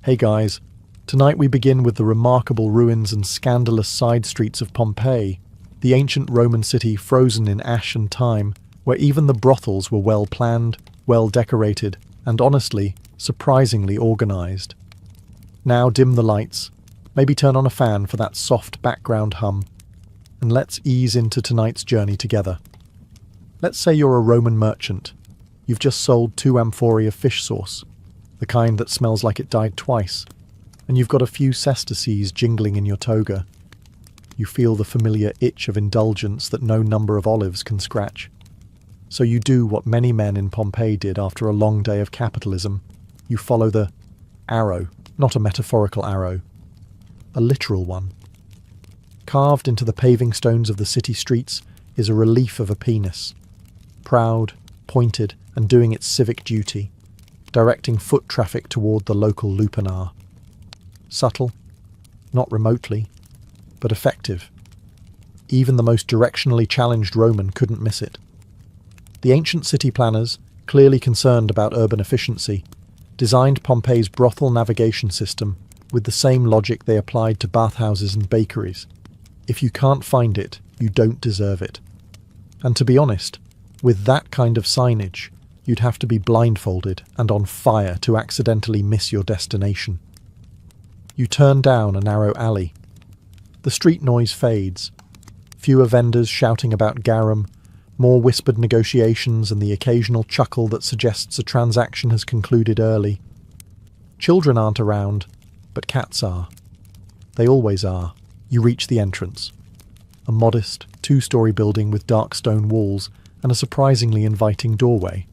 Hey guys, tonight we begin with the remarkable ruins and scandalous side streets of Pompeii, the ancient Roman city frozen in ash and time, where even the brothels were well planned, well decorated, and honestly, surprisingly organized. Now dim the lights, maybe turn on a fan for that soft background hum, and let's ease into tonight's journey together. Let's say you're a Roman merchant. You've just sold 2 amphorae of fish sauce, the kind that smells like it died twice, and you've got a few sesterces jingling in your toga. You feel the familiar itch of indulgence that no number of olives can scratch. So you do what many men in Pompeii did after a long day of capitalism. You follow the arrow, not a metaphorical arrow, a literal one. Carved into the paving stones of the city streets is a relief of a penis, proud, pointed, and doing its civic duty, directing foot traffic toward the local lupanar. Subtle, not remotely, but effective. Even the most directionally challenged Roman couldn't miss it. The ancient city planners, clearly concerned about urban efficiency, designed Pompeii's brothel navigation system with the same logic they applied to bathhouses and bakeries. If you can't find it, you don't deserve it. And to be honest, with that kind of signage, you'd have to be blindfolded and on fire to accidentally miss your destination. You turn down a narrow alley. The street noise fades. Fewer vendors shouting about garum, more whispered negotiations and the occasional chuckle that suggests a transaction has concluded early. Children aren't around, but cats are. They always are. You reach the entrance. A modest, 2-story building with dark stone walls and a surprisingly inviting doorway.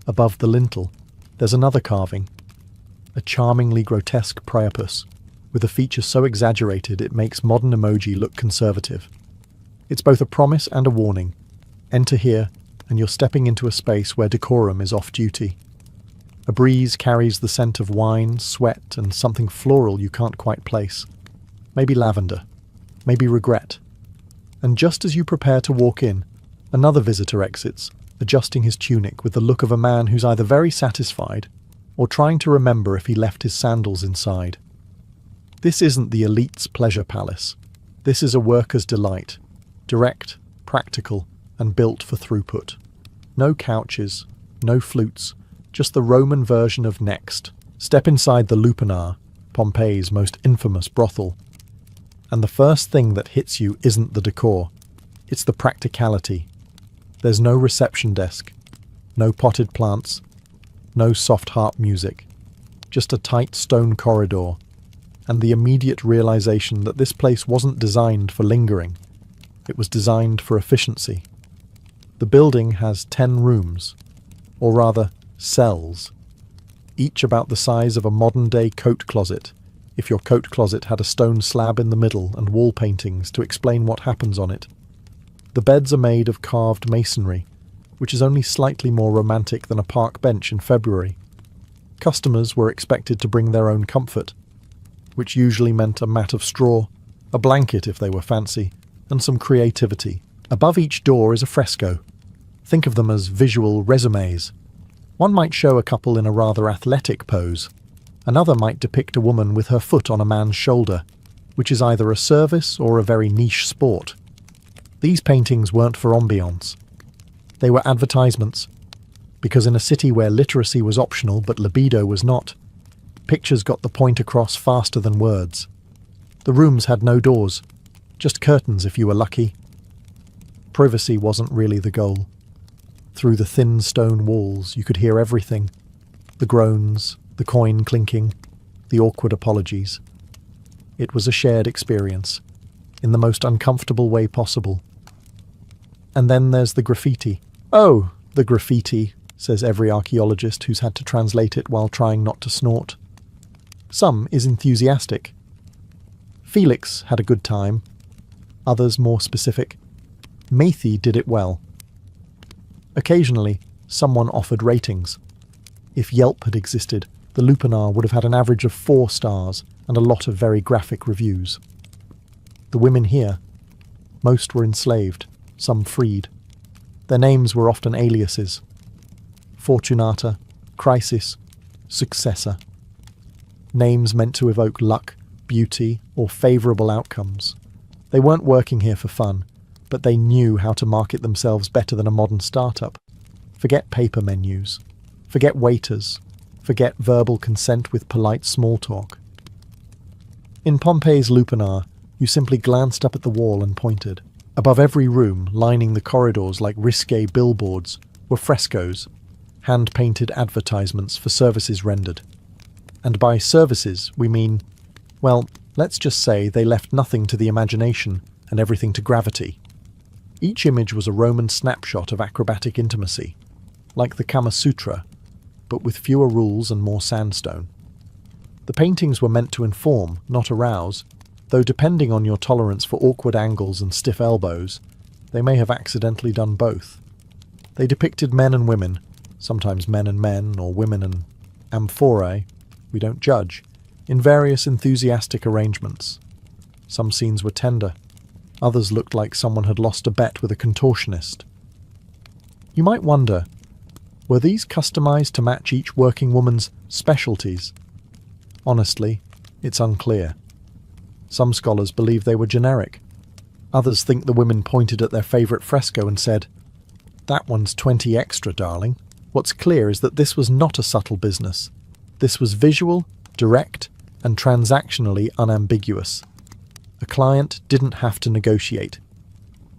Above the lintel, there's another carving, a charmingly grotesque priapus, with a feature so exaggerated it makes modern emoji look conservative. It's both a promise and a warning. Enter here, and you're stepping into a space where decorum is off-duty. A breeze carries the scent of wine, sweat, and something floral you can't quite place. Maybe lavender, maybe regret. And just as you prepare to walk in, another visitor exits, adjusting his tunic with the look of a man who's either very satisfied or trying to remember if he left his sandals inside. This isn't the elite's pleasure palace. This is a worker's delight, direct, practical, and built for throughput. No couches, no flutes, just the Roman version of Next. Step inside the lupanar, Pompeii's most infamous brothel. And the first thing that hits you isn't the decor, it's the practicality. There's no reception desk, no potted plants, no soft harp music, just a tight stone corridor, and the immediate realization that this place wasn't designed for lingering. It was designed for efficiency. The building has 10 rooms, or rather, cells, each about the size of a modern-day coat closet, if your coat closet had a stone slab in the middle and wall paintings to explain what happens on it. The beds are made of carved masonry, which is only slightly more romantic than a park bench in February. Customers were expected to bring their own comfort, which usually meant a mat of straw, a blanket if they were fancy, and some creativity. Above each door is a fresco. Think of them as visual resumes. One might show a couple in a rather athletic pose. Another might depict a woman with her foot on a man's shoulder, which is either a service or a very niche sport. These paintings weren't for ambiance. They were advertisements, because in a city where literacy was optional but libido was not, pictures got the point across faster than words. The rooms had no doors, just curtains if you were lucky. Privacy wasn't really the goal. Through the thin stone walls you could hear everything, the groans, the coin clinking, the awkward apologies. It was a shared experience, in the most uncomfortable way possible. And then there's the graffiti. Oh, the graffiti, says every archaeologist who's had to translate it while trying not to snort. Some is enthusiastic. Felix had a good time. Others more specific. Matthew did it well. Occasionally, someone offered ratings. If Yelp had existed, the lupanar would have had an average of 4 stars and a lot of very graphic reviews. The women here, most were enslaved, some freed. Their names were often aliases. Fortunata, Crisis, Successor. names meant to evoke luck, beauty, or favourable outcomes. They weren't working here for fun, but they knew how to market themselves better than a modern startup. Forget paper menus. Forget waiters. Forget verbal consent with polite small talk. In Pompeii's lupanar, you simply glanced up at the wall and pointed. Above every room, lining the corridors like risque billboards, were frescoes, hand-painted advertisements for services rendered. And by services, we mean, well, let's just say they left nothing to the imagination and everything to gravity. Each image was a Roman snapshot of acrobatic intimacy, like the Kama Sutra, but with fewer rules and more sandstone. The paintings were meant to inform, not arouse, though depending on your tolerance for awkward angles and stiff elbows, they may have accidentally done both. They depicted men and women, sometimes men and men, or women and amphorae, we don't judge, in various enthusiastic arrangements. Some scenes were tender, others looked like someone had lost a bet with a contortionist. You might wonder, were these customized to match each working woman's specialties? Honestly, it's unclear. Some scholars believe they were generic. Others think the women pointed at their favourite fresco and said, "That one's 20 extra, darling." What's clear is that this was not a subtle business. This was visual, direct, and transactionally unambiguous. A client didn't have to negotiate.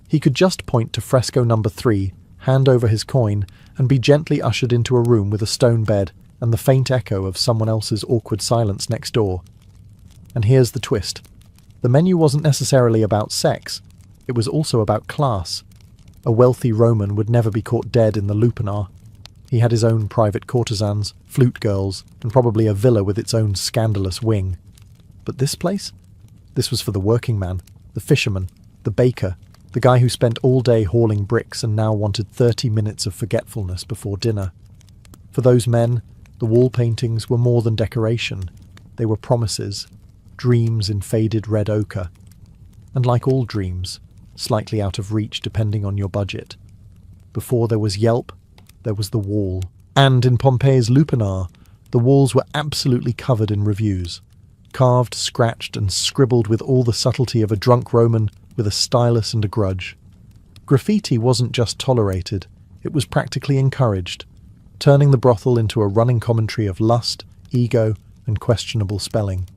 He could just point to fresco number 3, hand over his coin, and be gently ushered into a room with a stone bed and the faint echo of someone else's awkward silence next door. And here's the twist. The menu wasn't necessarily about sex, it was also about class. A wealthy Roman would never be caught dead in the lupanar. He had his own private courtesans, flute girls, and probably a villa with its own scandalous wing. But this place? This was for the working man, the fisherman, the baker, the guy who spent all day hauling bricks and now wanted 30 minutes of forgetfulness before dinner. For those men, the wall paintings were more than decoration. They were promises, dreams in faded red ochre. And like all dreams, slightly out of reach depending on your budget. Before there was Yelp, there was the wall. And in Pompeii's lupanar, the walls were absolutely covered in reviews. Carved, scratched, and scribbled with all the subtlety of a drunk Roman with a stylus and a grudge. Graffiti wasn't just tolerated, it was practically encouraged, turning the brothel into a running commentary of lust, ego, and questionable spelling.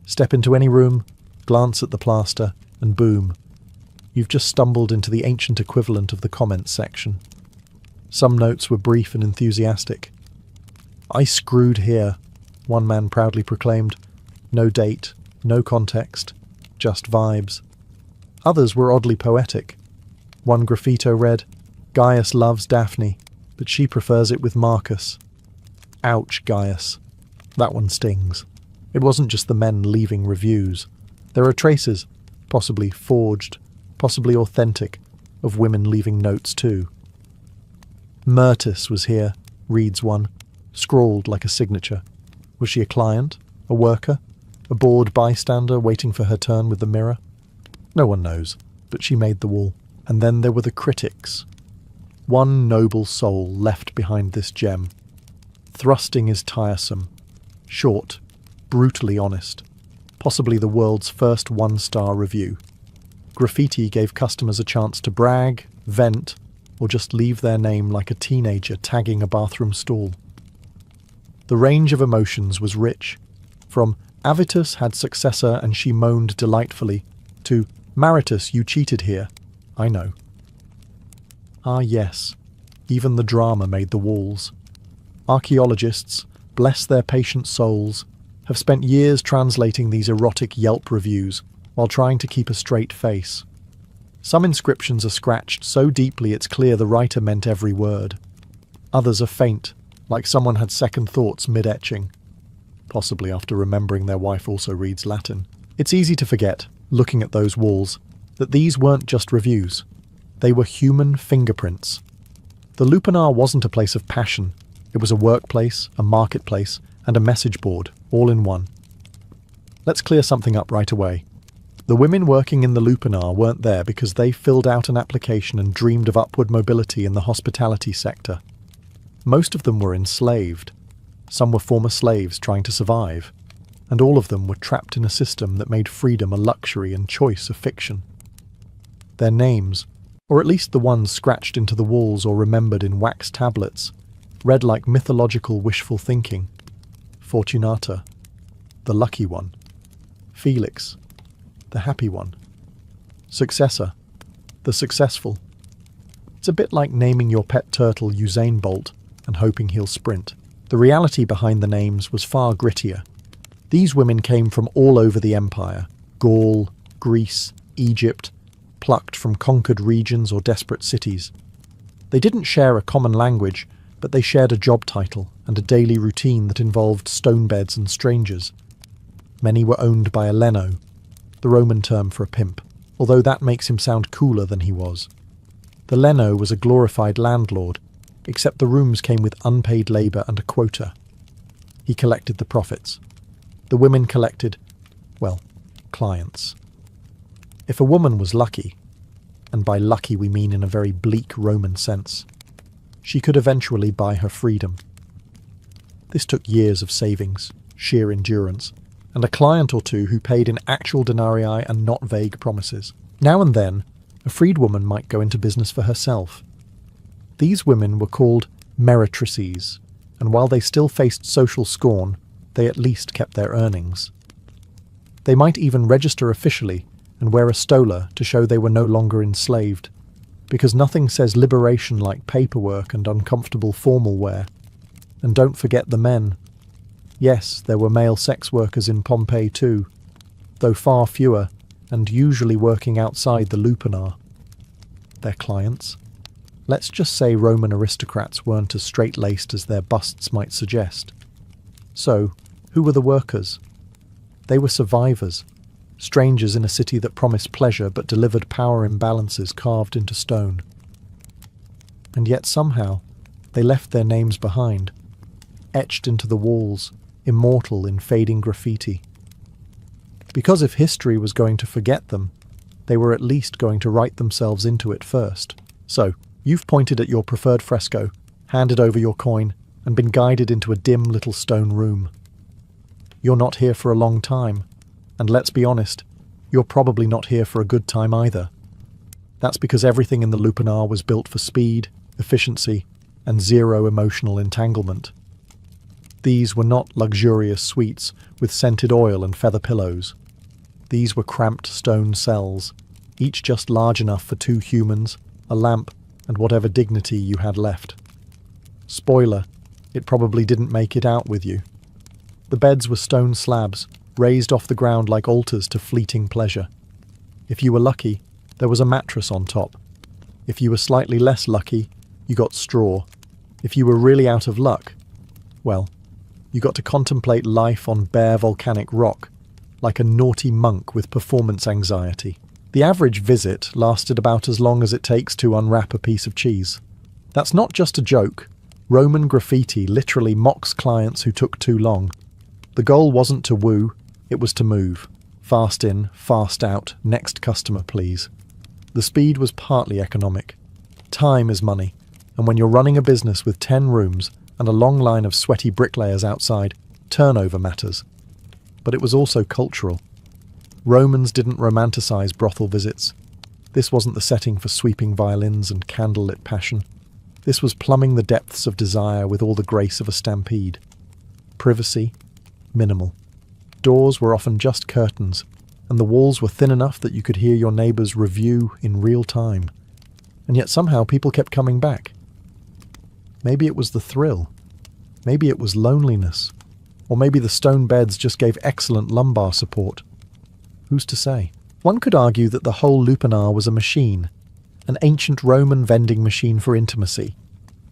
Step into any room, glance at the plaster, and boom, you've just stumbled into the ancient equivalent of the comments section. Some notes were brief and enthusiastic. "I screwed here," one man proudly proclaimed. No date, no context, just vibes. Others were oddly poetic. One graffito read, "Gaius loves Daphne, but she prefers it with Marcus." Ouch, Gaius. That one stings. It wasn't just the men leaving reviews. There are traces, possibly forged, possibly authentic, of women leaving notes too. "Myrtis was here," reads one, scrawled like a signature. Was she a client? A worker? A bored bystander waiting for her turn with the mirror? No one knows, but she made the wall. And then there were the critics. One noble soul left behind this gem. Thrusting is tiresome. Short, brutally honest. Possibly the world's first one-star review. Graffiti gave customers a chance to brag, vent, or just leave their name like a teenager tagging a bathroom stall. The range of emotions was rich. From "Avitus had successor and she moaned delightfully," to "Maritus, you cheated here. I know." Ah yes, even the drama made the walls. Archaeologists, bless their patient souls, have spent years translating these erotic Yelp reviews while trying to keep a straight face. Some inscriptions are scratched so deeply it's clear the writer meant every word. Others are faint, like someone had second thoughts mid-etching. Possibly after remembering their wife also reads Latin. It's easy to forget, looking at those walls, that these weren't just reviews. They were human fingerprints. The lupanar wasn't a place of passion. It was a workplace, a marketplace, and a message board, all in one. Let's clear something up right away. The women working in the lupanar weren't there because they filled out an application and dreamed of upward mobility in the hospitality sector. Most of them were enslaved. Some were former slaves trying to survive. and all of them were trapped in a system that made freedom a luxury and choice a fiction. Their names, or at least the ones scratched into the walls or remembered in wax tablets, read like mythological wishful thinking. Fortunata, the lucky one. Felix, the happy one. Successor, the successful. It's a bit like naming your pet turtle Usain Bolt and hoping he'll sprint. The reality behind the names was far grittier. These women came from all over the empire: Gaul, Greece, Egypt, plucked from conquered regions or desperate cities. They didn't share a common language, but they shared a job title and a daily routine that involved stone beds and strangers. Many were owned by a leno, the Roman term for a pimp, although that makes him sound cooler than he was. The leno was a glorified landlord, except the rooms came with unpaid labour and a quota. He collected the profits. The women collected, well, clients. If a woman was lucky, and by lucky we mean in a very bleak Roman sense, she could eventually buy her freedom. This took years of savings, sheer endurance, and a client or two who paid in actual denarii and not vague promises. Now and then, a freed woman might go into business for herself. These women were called meretrices, and while they still faced social scorn, they at least kept their earnings. They might even register officially and wear a stola to show they were no longer enslaved, because nothing says liberation like paperwork and uncomfortable formal wear. And don't forget the men. Yes, there were male sex workers in Pompeii too, though far fewer, and usually working outside the lupanar. Their clients? Let's just say Roman aristocrats weren't as straight-laced as their busts might suggest. So, who were the workers? They were survivors, strangers in a city that promised pleasure but delivered power imbalances carved into stone. And yet somehow, they left their names behind, etched into the walls, immortal in fading graffiti. Because if history was going to forget them, they were at least going to write themselves into it first. So, you've pointed at your preferred fresco, handed over your coin, and been guided into a dim little stone room. You're not here for a long time, and let's be honest, you're probably not here for a good time either. That's because everything in the lupanar was built for speed, efficiency, and zero emotional entanglement. These were not luxurious suites with scented oil and feather pillows. These were cramped stone cells, each just large enough for 2 humans, a lamp, and whatever dignity you had left. Spoiler, it probably didn't make it out with you. The beds were stone slabs, raised off the ground like altars to fleeting pleasure. If you were lucky, there was a mattress on top. If you were slightly less lucky, you got straw. If you were really out of luck, well, you got to contemplate life on bare volcanic rock, like a naughty monk with performance anxiety. The average visit lasted about as long as it takes to unwrap a piece of cheese. That's not just a joke. Roman graffiti literally mocks clients who took too long. The goal wasn't to woo, it was to move. Fast in, fast out, next customer please. The speed was partly economic. Time is money, and when you're running a business with 10 rooms and a long line of sweaty bricklayers outside, turnover matters. But it was also cultural. Romans didn't romanticize brothel visits. This wasn't the setting for sweeping violins and candlelit passion. This was plumbing the depths of desire with all the grace of a stampede. Privacy, minimal. Doors were often just curtains, and the walls were thin enough that you could hear your neighbours' review in real time. And yet somehow people kept coming back. Maybe it was the thrill. Maybe it was loneliness. Or maybe the stone beds just gave excellent lumbar support. Who's to say? One could argue that the whole lupanar was a machine, an ancient Roman vending machine for intimacy.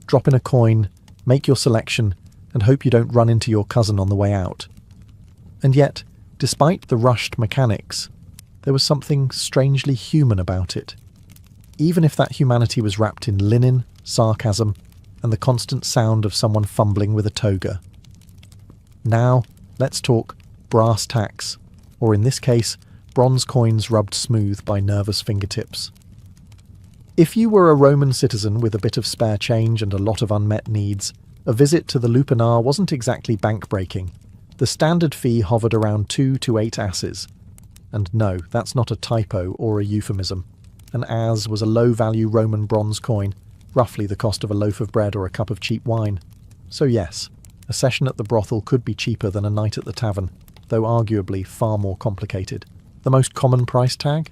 Drop in a coin, make your selection, and hope you don't run into your cousin on the way out. And yet, despite the rushed mechanics, there was something strangely human about it. Even if that humanity was wrapped in linen, sarcasm, and the constant sound of someone fumbling with a toga. Now, let's talk brass tacks, or in this case, bronze coins rubbed smooth by nervous fingertips. If you were a Roman citizen with a bit of spare change and a lot of unmet needs, a visit to the lupanar wasn't exactly bank-breaking, The standard fee hovered around 2 to 8 asses. And no, that's not a typo or a euphemism. An as was a low-value Roman bronze coin, roughly the cost of a loaf of bread or a cup of cheap wine. So yes, a session at the brothel could be cheaper than a night at the tavern, though arguably far more complicated. The most common price tag?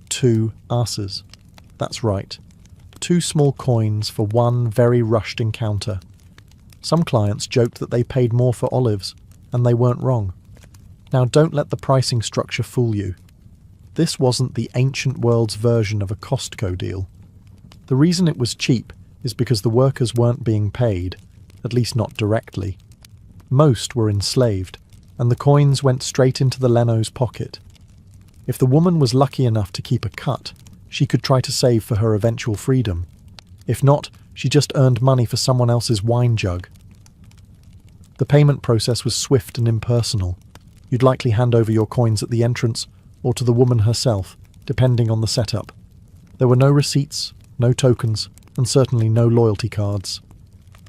2 asses. That's right. 2 small coins for one very rushed encounter. Some clients joked that they paid more for olives, and they weren't wrong. Now don't let the pricing structure fool you. This wasn't the ancient world's version of a Costco deal. The reason it was cheap is because the workers weren't being paid, at least not directly. Most were enslaved, and the coins went straight into the Leno's pocket. If the woman was lucky enough to keep a cut, she could try to save for her eventual freedom. If not, she just earned money for someone else's wine jug. The payment process was swift and impersonal. You'd likely hand over your coins at the entrance or to the woman herself, depending on the setup. There were no receipts, no tokens, and certainly no loyalty cards.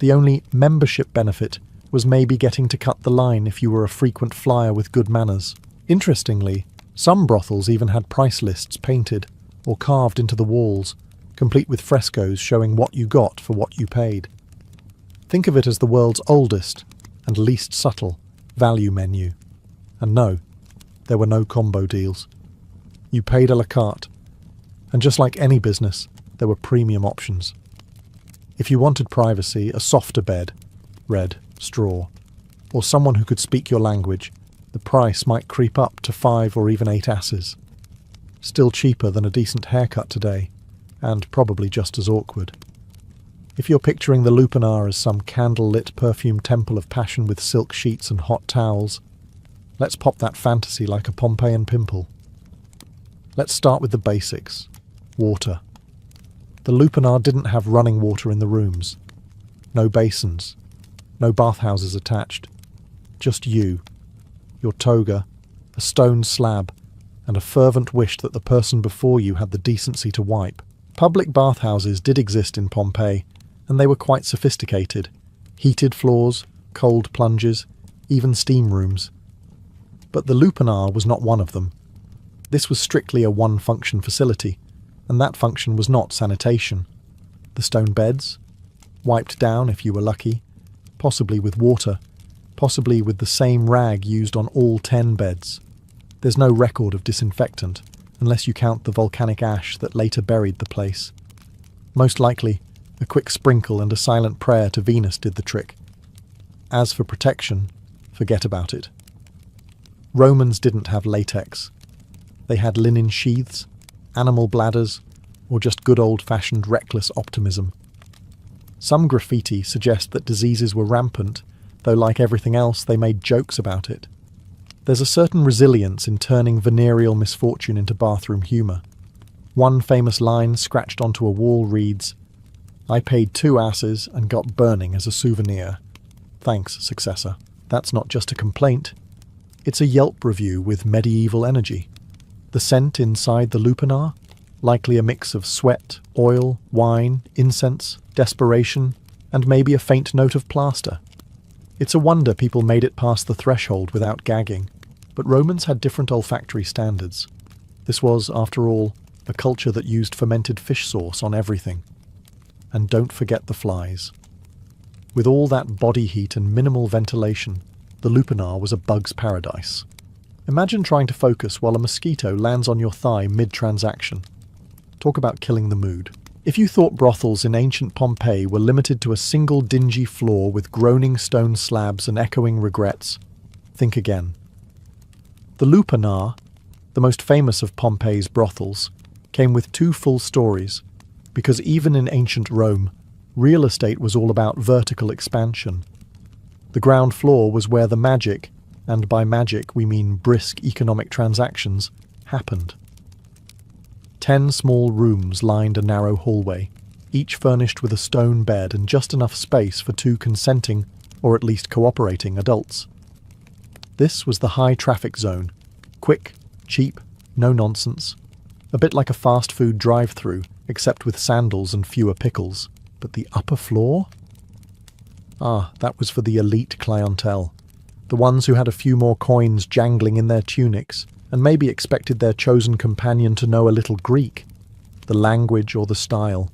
The only membership benefit was maybe getting to cut the line if you were a frequent flyer with good manners. Interestingly, some brothels even had price lists painted or carved into the walls, complete with frescoes showing what you got for what you paid. Think of it as the world's oldest and least subtle value menu. And no, there were no combo deals. You paid a la carte. And just like any business, there were premium options. If you wanted privacy, a softer bed, red, straw, or someone who could speak your language, the price might creep up to 5 or even 8 asses. Still cheaper than a decent haircut today, and probably just as awkward. If you're picturing the lupanar as some candle-lit perfume temple of passion with silk sheets and hot towels, let's pop that fantasy like a Pompeian pimple. Let's start with the basics. Water. The lupanar didn't have running water in the rooms. No basins. No bathhouses attached. Just you, your toga, a stone slab, and a fervent wish that the person before you had the decency to wipe. Public bathhouses did exist in Pompeii, and they were quite sophisticated. Heated floors, cold plunges, even steam rooms. But the lupanar was not one of them. This was strictly a one-function facility, and that function was not sanitation. The stone beds, wiped down if you were lucky, possibly with water, possibly with the same rag used on all 10 beds. There's no record of disinfectant, unless you count the volcanic ash that later buried the place. Most likely, a quick sprinkle and a silent prayer to Venus did the trick. As for protection, forget about it. Romans didn't have latex. They had linen sheaths, animal bladders, or just good old-fashioned reckless optimism. Some graffiti suggest that diseases were rampant, though like everything else they made jokes about it. There's a certain resilience in turning venereal misfortune into bathroom humour. One famous line scratched onto a wall reads, "I paid 2 asses and got burning as a souvenir. Thanks, successor." That's not just a complaint. It's a Yelp review with medieval energy. The scent inside the lupanar? Likely a mix of sweat, oil, wine, incense, desperation, and maybe a faint note of plaster. It's a wonder people made it past the threshold without gagging. But Romans had different olfactory standards. This was, after all, a culture that used fermented fish sauce on everything. And don't forget the flies. With all that body heat and minimal ventilation, the lupanar was a bug's paradise. Imagine trying to focus while a mosquito lands on your thigh mid-transaction. Talk about killing the mood. If you thought brothels in ancient Pompeii were limited to a single dingy floor with groaning stone slabs and echoing regrets, think again. The lupanar, the most famous of Pompeii's brothels, came with 2 full stories, because even in ancient Rome, real estate was all about vertical expansion. The ground floor was where the magic, and by magic we mean brisk economic transactions, happened. 10 small rooms lined a narrow hallway, each furnished with a stone bed and just enough space for 2 consenting, or at least cooperating, adults. This was the high traffic zone. Quick, cheap, no nonsense. A bit like a fast food drive-through, except with sandals and fewer pickles. But the upper floor? Ah, that was for the elite clientele. The ones who had a few more coins jangling in their tunics and maybe expected their chosen companion to know a little Greek, the language or the style.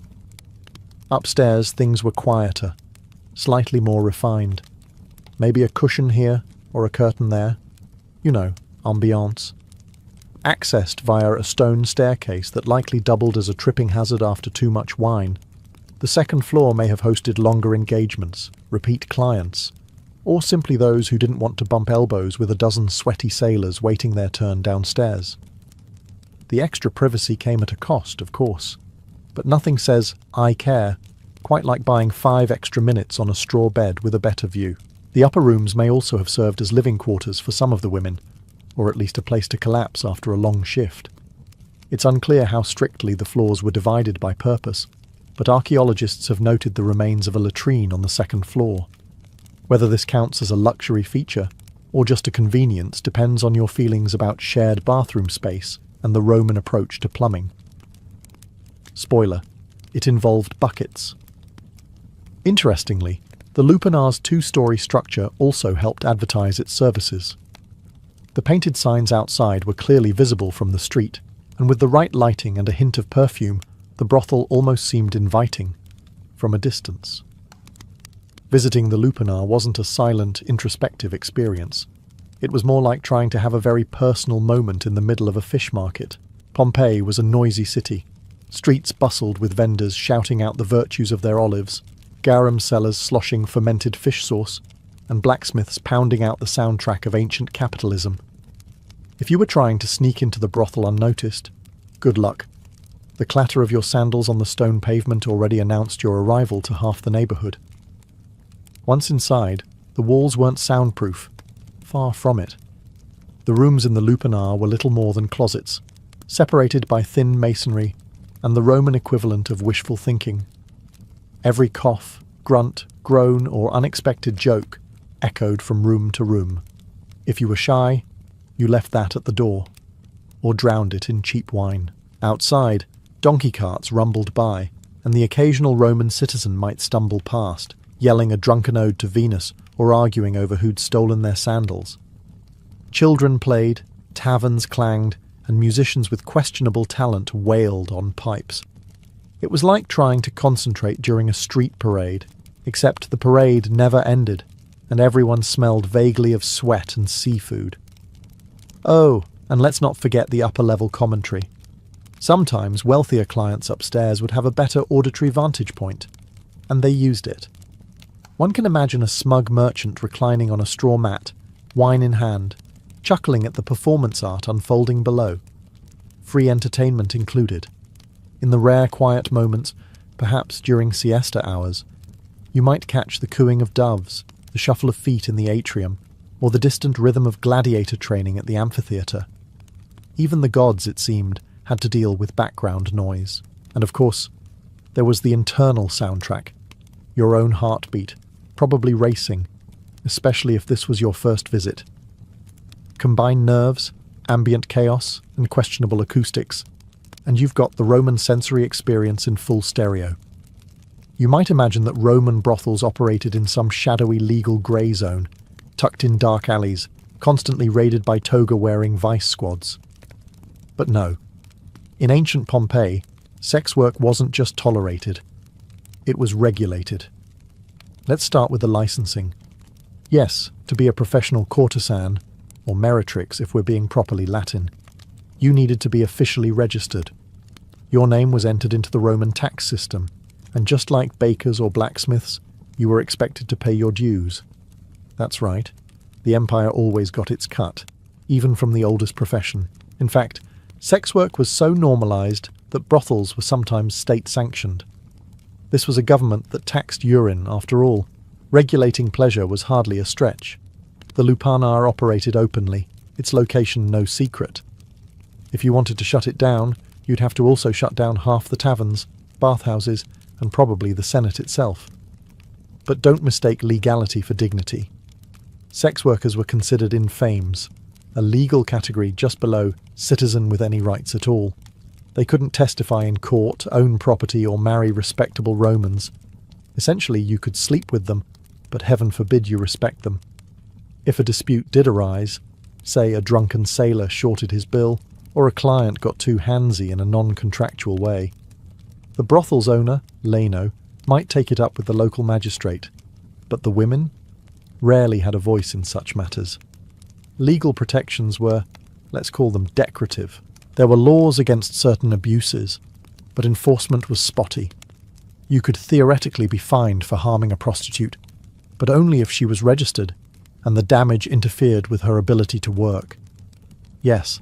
Upstairs, things were quieter, slightly more refined. Maybe a cushion here or a curtain there. You know, ambiance. Accessed via a stone staircase that likely doubled as a tripping hazard after too much wine. The second floor may have hosted longer engagements, repeat clients, or simply those who didn't want to bump elbows with a dozen sweaty sailors waiting their turn downstairs. The extra privacy came at a cost, of course, but nothing says, "I care," quite like buying 5 extra minutes on a straw bed with a better view. The upper rooms may also have served as living quarters for some of the women, or at least a place to collapse after a long shift. It's unclear how strictly the floors were divided by purpose, but archaeologists have noted the remains of a latrine on the second floor. Whether this counts as a luxury feature or just a convenience depends on your feelings about shared bathroom space and the Roman approach to plumbing. Spoiler, it involved buckets. Interestingly, the Lupanar's 2-story structure also helped advertise its services. The painted signs outside were clearly visible from the street, and with the right lighting and a hint of perfume, the brothel almost seemed inviting, from a distance. Visiting the Lupanar wasn't a silent, introspective experience. It was more like trying to have a very personal moment in the middle of a fish market. Pompeii was a noisy city. Streets bustled with vendors shouting out the virtues of their olives, garum sellers sloshing fermented fish sauce, and blacksmiths pounding out the soundtrack of ancient capitalism. If you were trying to sneak into the brothel unnoticed, good luck. The clatter of your sandals on the stone pavement already announced your arrival to half the neighbourhood. Once inside, the walls weren't soundproof. Far from it. The rooms in the Lupanar were little more than closets, separated by thin masonry and the Roman equivalent of wishful thinking. Every cough, grunt, groan, or unexpected joke echoed from room to room. If you were shy, you left that at the door, or drowned it in cheap wine. Outside, donkey carts rumbled by, and the occasional Roman citizen might stumble past, yelling a drunken ode to Venus or arguing over who'd stolen their sandals. Children played, taverns clanged, and musicians with questionable talent wailed on pipes. It was like trying to concentrate during a street parade, except the parade never ended, and everyone smelled vaguely of sweat and seafood. Oh, and let's not forget the upper-level commentary. Sometimes wealthier clients upstairs would have a better auditory vantage point, and they used it. One can imagine a smug merchant reclining on a straw mat, wine in hand, chuckling at the performance art unfolding below. Free entertainment included. In the rare quiet moments, perhaps during siesta hours, you might catch the cooing of doves, the shuffle of feet in the atrium, or the distant rhythm of gladiator training at the amphitheatre. Even the gods, it seemed, had to deal with background noise. And of course, there was the internal soundtrack, your own heartbeat, probably racing, especially if this was your first visit. Combine nerves, ambient chaos, and questionable acoustics, and you've got the Roman sensory experience in full stereo. You might imagine that Roman brothels operated in some shadowy legal grey zone, tucked in dark alleys, constantly raided by toga-wearing vice squads. But no. In ancient Pompeii, sex work wasn't just tolerated, it was regulated. Let's start with the licensing. Yes, to be a professional courtesan, or meretrix if we're being properly Latin, you needed to be officially registered. Your name was entered into the Roman tax system, and just like bakers or blacksmiths, you were expected to pay your dues. That's right, the empire always got its cut, even from the oldest profession. In fact, sex work was so normalized that brothels were sometimes state-sanctioned. This was a government that taxed urine, after all. Regulating pleasure was hardly a stretch. The Lupanar operated openly, its location no secret. If you wanted to shut it down, you'd have to also shut down half the taverns, bathhouses, and probably the Senate itself. But don't mistake legality for dignity. Sex workers were considered infames, a legal category just below citizen with any rights at all. They couldn't testify in court, own property, or marry respectable Romans. Essentially, you could sleep with them, but heaven forbid you respect them. If a dispute did arise, say a drunken sailor shorted his bill, or a client got too handsy in a non-contractual way, the brothel's owner, Leno, might take it up with the local magistrate, but the women rarely had a voice in such matters. Legal protections were, let's call them, decorative. There were laws against certain abuses, but enforcement was spotty. You could theoretically be fined for harming a prostitute, but only if she was registered and the damage interfered with her ability to work. Yes,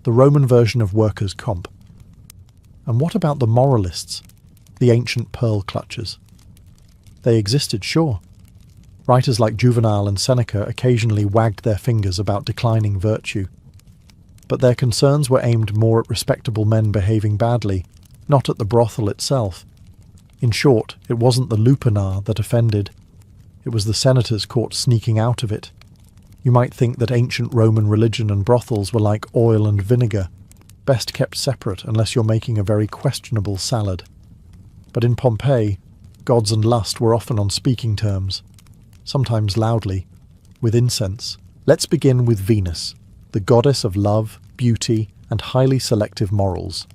the Roman version of workers' comp. And what about the moralists, the ancient pearl clutchers? They existed, sure. Writers like Juvenal and Seneca occasionally wagged their fingers about declining virtue. But their concerns were aimed more at respectable men behaving badly, not at the brothel itself. In short, it wasn't the lupanar that offended. It was the senators caught sneaking out of it. You might think that ancient Roman religion and brothels were like oil and vinegar, best kept separate unless you're making a very questionable salad. But in Pompeii, gods and lust were often on speaking terms, sometimes loudly, with incense. Let's begin with Venus, the goddess of love, beauty, and highly selective morals.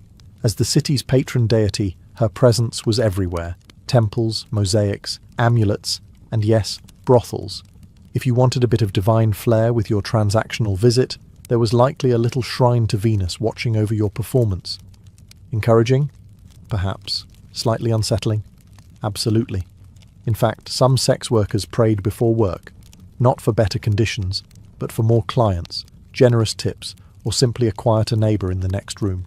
As the city's patron deity, her presence was everywhere: temples, mosaics, amulets, and yes, brothels. If you wanted a bit of divine flair with your transactional visit, there was likely a little shrine to Venus watching over your performance. Encouraging? Perhaps. Slightly unsettling? Absolutely. In fact, some sex workers prayed before work, not for better conditions, but for more clients, generous tips, or simply a quieter neighbour in the next room.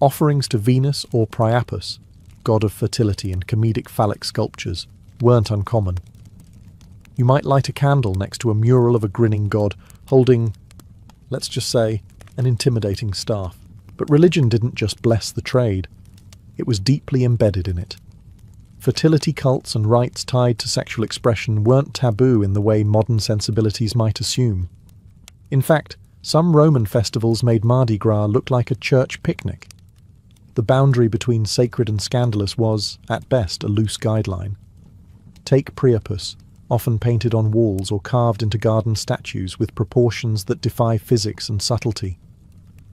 Offerings to Venus or Priapus, god of fertility and comedic phallic sculptures, weren't uncommon. You might light a candle next to a mural of a grinning god holding, let's just say, an intimidating staff. But religion didn't just bless the trade. It was deeply embedded in it. Fertility cults and rites tied to sexual expression weren't taboo in the way modern sensibilities might assume. In fact, some Roman festivals made Mardi Gras look like a church picnic. The boundary between sacred and scandalous was, at best, a loose guideline. Take Priapus, often painted on walls or carved into garden statues with proportions that defy physics and subtlety.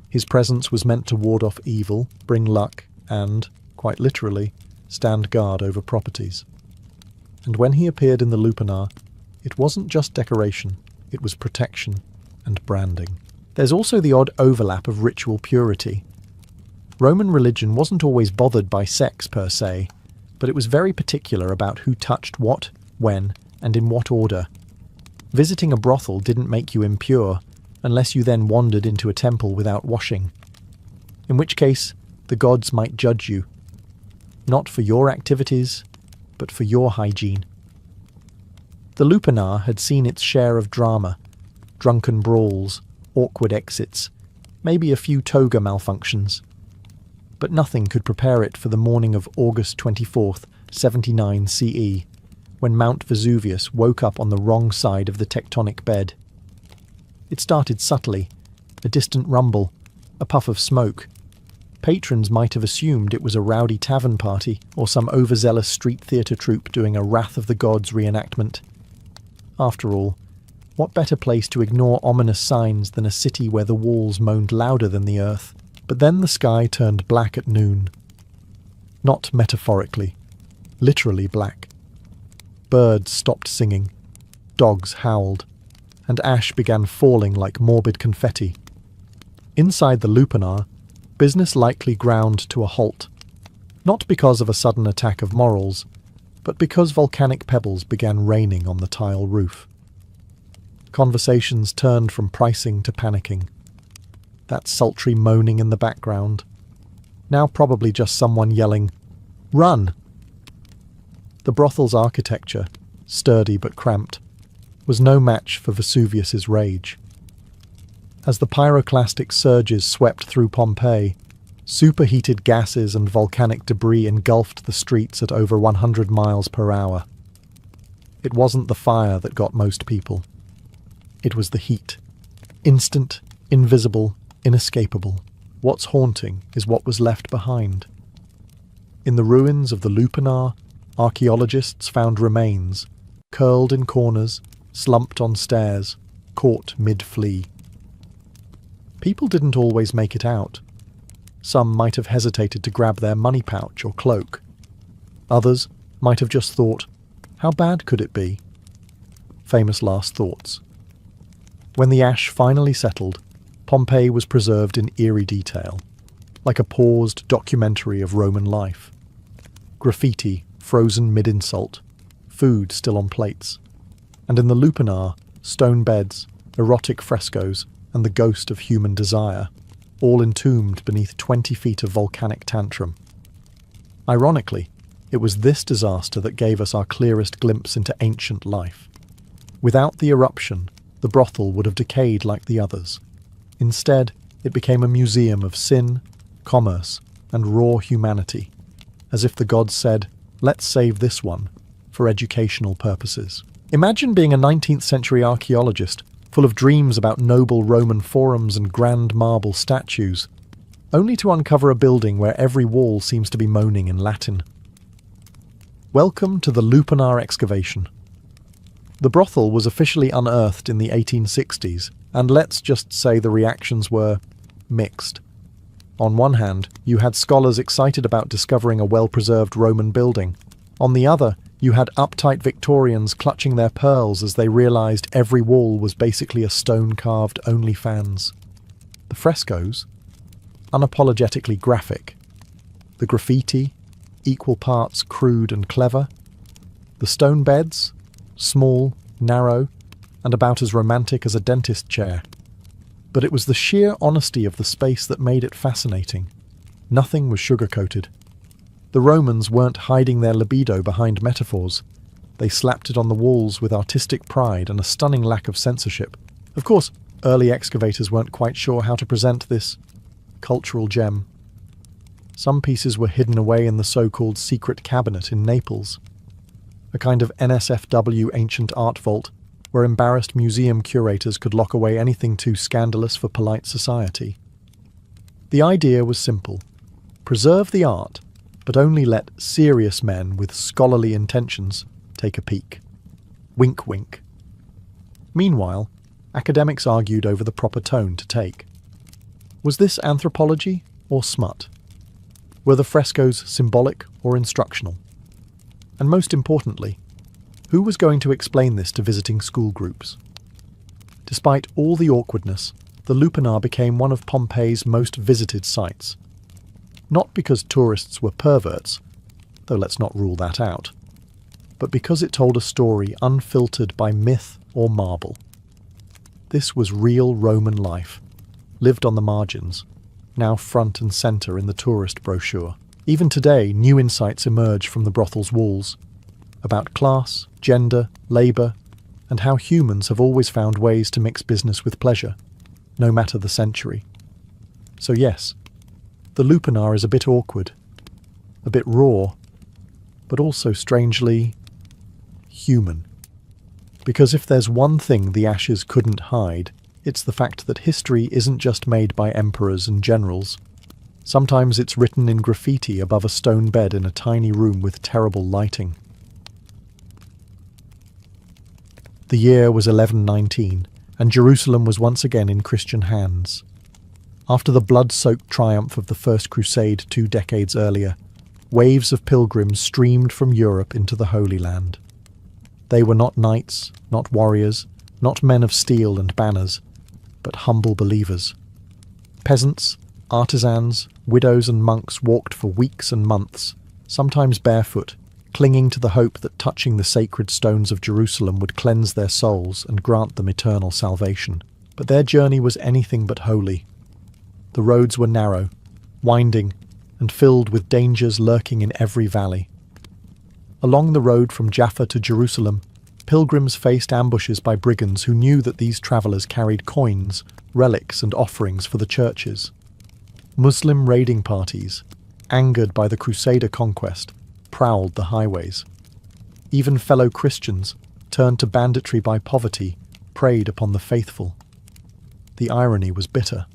His presence was meant to ward off evil, bring luck, and, quite literally, stand guard over properties. And when he appeared in the lupanar, it wasn't just decoration, it was protection and branding. There's also the odd overlap of ritual purity. Roman religion wasn't always bothered by sex per se, but it was very particular about who touched what, when, and in what order. Visiting a brothel didn't make you impure, unless you then wandered into a temple without washing. In which case, the gods might judge you, not for your activities, but for your hygiene. The lupanar had seen its share of drama, drunken brawls, awkward exits, maybe a few toga malfunctions. But nothing could prepare it for the morning of August 24th, 79 CE, when Mount Vesuvius woke up on the wrong side of the tectonic bed. It started subtly, a distant rumble, a puff of smoke. Patrons might have assumed it was a rowdy tavern party or some overzealous street theatre troupe doing a Wrath of the Gods reenactment. After all, what better place to ignore ominous signs than a city where the walls moaned louder than the earth? But then the sky turned black at noon. Not metaphorically, literally black. Birds stopped singing, dogs howled, and ash began falling like morbid confetti. Inside the lupanar, business likely ground to a halt, not because of a sudden attack of morals, but because volcanic pebbles began raining on the tile roof. Conversations turned from pricing to panicking. That sultry moaning in the background, now probably just someone yelling, "Run!" The brothel's architecture, sturdy but cramped, was no match for Vesuvius's rage. As the pyroclastic surges swept through Pompeii, superheated gases and volcanic debris engulfed the streets at over 100 miles per hour. It wasn't the fire that got most people. It was the heat. Instant, invisible, inescapable. What's haunting is what was left behind. In the ruins of the lupanar, archaeologists found remains, curled in corners, slumped on stairs, caught mid-flee. People didn't always make it out. Some might have hesitated to grab their money pouch or cloak. Others might have just thought, how bad could it be? Famous last thoughts. When the ash finally settled, Pompeii was preserved in eerie detail, like a paused documentary of Roman life. Graffiti frozen mid-insult, food still on plates, and in the lupanar, stone beds, erotic frescoes, and the ghost of human desire, all entombed beneath 20 feet of volcanic tantrum. Ironically, it was this disaster that gave us our clearest glimpse into ancient life. Without the eruption, the brothel would have decayed like the others. Instead, it became a museum of sin, commerce, and raw humanity, as if the gods said, let's save this one for educational purposes. Imagine being a 19th century archaeologist full of dreams about noble Roman forums and grand marble statues, only to uncover a building where every wall seems to be moaning in Latin. Welcome to the lupanar excavation. The brothel was officially unearthed in the 1860s, and let's just say the reactions were mixed. On one hand, you had scholars excited about discovering a well-preserved Roman building. On the other, you had uptight Victorians clutching their pearls as they realized every wall was basically a stone-carved OnlyFans. The frescoes? Unapologetically graphic. The graffiti? Equal parts crude and clever. The stone beds? Small, narrow, and about as romantic as a dentist chair. But it was the sheer honesty of the space that made it fascinating. Nothing was sugar-coated. The Romans weren't hiding their libido behind metaphors. They slapped it on the walls with artistic pride and a stunning lack of censorship. Of course, early excavators weren't quite sure how to present this cultural gem. Some pieces were hidden away in the so-called secret cabinet in Naples, a kind of NSFW ancient art vault where embarrassed museum curators could lock away anything too scandalous for polite society. The idea was simple. Preserve the art, but only let serious men with scholarly intentions take a peek. Wink, wink. Meanwhile, academics argued over the proper tone to take. Was this anthropology or smut? Were the frescoes symbolic or instructional? And most importantly, who was going to explain this to visiting school groups? Despite all the awkwardness, the lupanar became one of Pompeii's most visited sites. Not because tourists were perverts, though let's not rule that out, but because it told a story unfiltered by myth or marble. This was real Roman life, lived on the margins, now front and centre in the tourist brochure. Even today, new insights emerge from the brothel's walls, about class, gender, labour, and how humans have always found ways to mix business with pleasure, no matter the century. So yes, the lupanar is a bit awkward, a bit raw, but also strangely human. Because if there's one thing the ashes couldn't hide, it's the fact that history isn't just made by emperors and generals. Sometimes it's written in graffiti above a stone bed in a tiny room with terrible lighting. The year was 1119, and Jerusalem was once again in Christian hands. After the blood-soaked triumph of the First Crusade 2 decades earlier, waves of pilgrims streamed from Europe into the Holy Land. They were not knights, not warriors, not men of steel and banners, but humble believers. Peasants, artisans, widows and monks walked for weeks and months, sometimes barefoot, clinging to the hope that touching the sacred stones of Jerusalem would cleanse their souls and grant them eternal salvation. But their journey was anything but holy. The roads were narrow, winding, and filled with dangers lurking in every valley. Along the road from Jaffa to Jerusalem, pilgrims faced ambushes by brigands who knew that these travellers carried coins, relics and offerings for the churches. Muslim raiding parties, angered by the Crusader conquest, prowled the highways. Even fellow Christians, turned to banditry by poverty, preyed upon the faithful. The irony was bitter.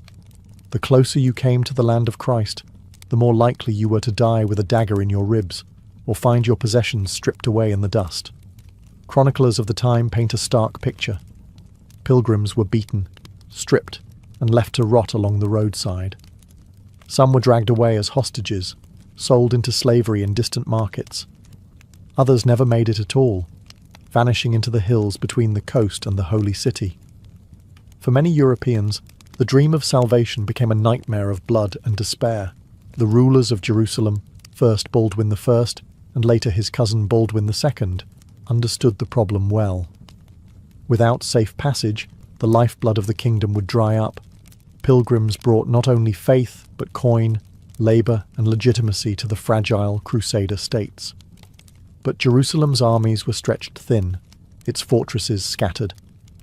The closer you came to the land of Christ, the more likely you were to die with a dagger in your ribs, or find your possessions stripped away in the dust. Chroniclers of the time paint a stark picture. Pilgrims were beaten, stripped, and left to rot along the roadside. Some were dragged away as hostages, sold into slavery in distant markets. Others never made it at all, vanishing into the hills between the coast and the holy city. For many Europeans, the dream of salvation became a nightmare of blood and despair. The rulers of Jerusalem, first Baldwin I and later his cousin Baldwin II, understood the problem well. Without safe passage, the lifeblood of the kingdom would dry up. Pilgrims brought not only faith, but coin, labour and legitimacy to the fragile Crusader states. But Jerusalem's armies were stretched thin, its fortresses scattered,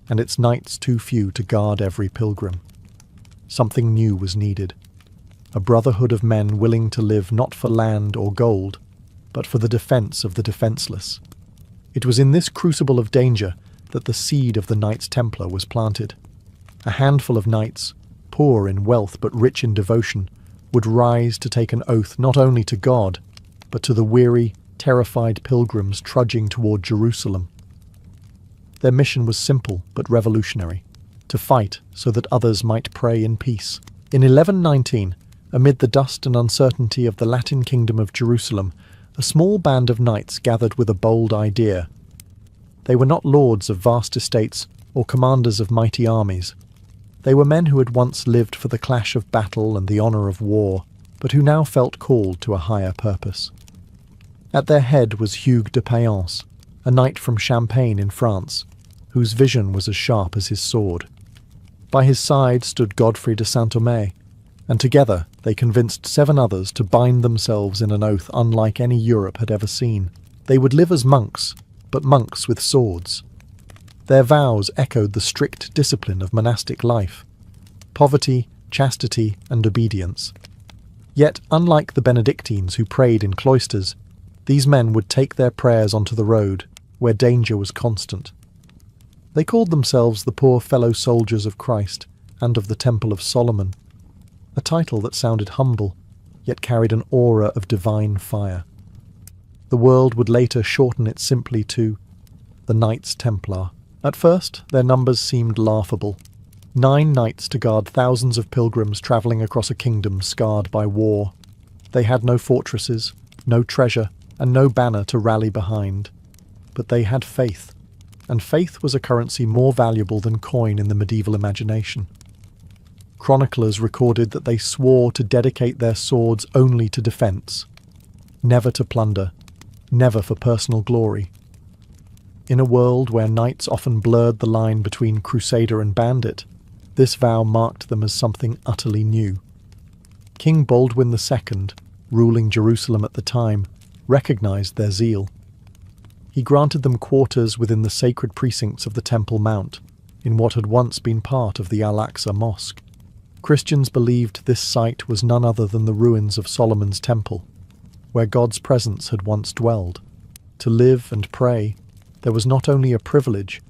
and its knights too few to guard every pilgrim. Something new was needed. A brotherhood of men willing to live not for land or gold, but for the defence of the defenceless. It was in this crucible of danger that the seed of the Knights Templar was planted. A handful of knights, poor in wealth but rich in devotion, would rise to take an oath not only to God, but to the weary, terrified pilgrims trudging toward Jerusalem. Their mission was simple but revolutionary: to fight so that others might pray in peace. In 1119, amid the dust and uncertainty of the Latin kingdom of Jerusalem, a small band of knights gathered with a bold idea. They were not lords of vast estates or commanders of mighty armies. They were men who had once lived for the clash of battle and the honour of war, but who now felt called to a higher purpose. At their head was Hugues de Payens, a knight from Champagne in France, whose vision was as sharp as his sword. By his side stood Godfrey de Saint-Omer, and together they convinced 7 others to bind themselves in an oath unlike any Europe had ever seen. They would live as monks, but monks with swords. Their vows echoed the strict discipline of monastic life: poverty, chastity, and obedience. Yet, unlike the Benedictines who prayed in cloisters, these men would take their prayers onto the road, where danger was constant. They called themselves the poor fellow soldiers of Christ and of the Temple of Solomon, a title that sounded humble, yet carried an aura of divine fire. The world would later shorten it simply to the Knights Templar. At first, their numbers seemed laughable. 9 knights to guard thousands of pilgrims travelling across a kingdom scarred by war. They had no fortresses, no treasure, and no banner to rally behind. But they had faith, and faith was a currency more valuable than coin in the medieval imagination. Chroniclers recorded that they swore to dedicate their swords only to defence, never to plunder, never for personal glory. In a world where knights often blurred the line between crusader and bandit, this vow marked them as something utterly new. King Baldwin II, ruling Jerusalem at the time, recognised their zeal. He granted them quarters within the sacred precincts of the Temple Mount, in what had once been part of the Al-Aqsa Mosque. Christians believed this site was none other than the ruins of Solomon's Temple, where God's presence had once dwelled. To live and pray, there was not only a privilege,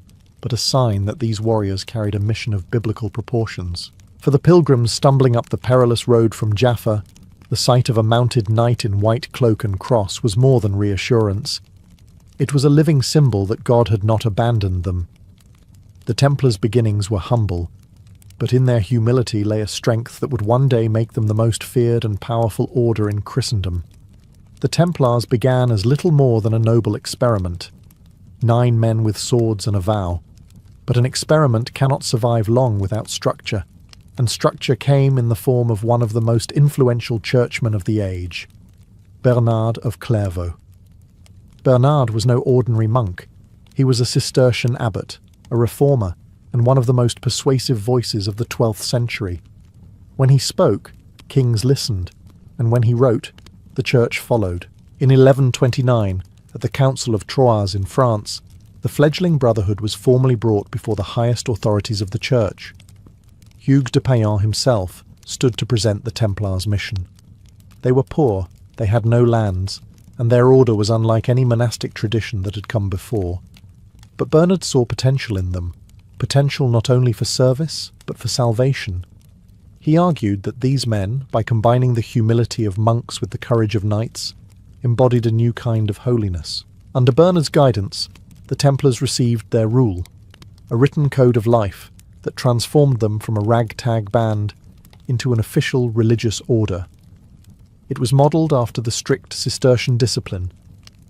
but a sign that these warriors carried a mission of biblical proportions. For the pilgrims stumbling up the perilous road from Jaffa, the sight of a mounted knight in white cloak and cross was more than reassurance. It was a living symbol that God had not abandoned them. The Templars' beginnings were humble, but in their humility lay a strength that would one day make them the most feared and powerful order in Christendom. The Templars began as little more than a noble experiment. 9 men with swords and a vow. But an experiment cannot survive long without structure, and structure came in the form of one of the most influential churchmen of the age, Bernard of Clairvaux. Bernard was no ordinary monk. He was a Cistercian abbot, a reformer, and one of the most persuasive voices of the 12th century. When he spoke, kings listened, and when he wrote, the church followed. In 1129, at the Council of Troyes in France, the fledgling brotherhood was formally brought before the highest authorities of the church. Hugues de Payens himself stood to present the Templars' mission. They were poor, they had no lands, and their order was unlike any monastic tradition that had come before. But Bernard saw potential in them, potential not only for service, but for salvation. He argued that these men, by combining the humility of monks with the courage of knights, embodied a new kind of holiness. Under Bernard's guidance, the Templars received their rule, a written code of life that transformed them from a ragtag band into an official religious order. It was modelled after the strict Cistercian discipline: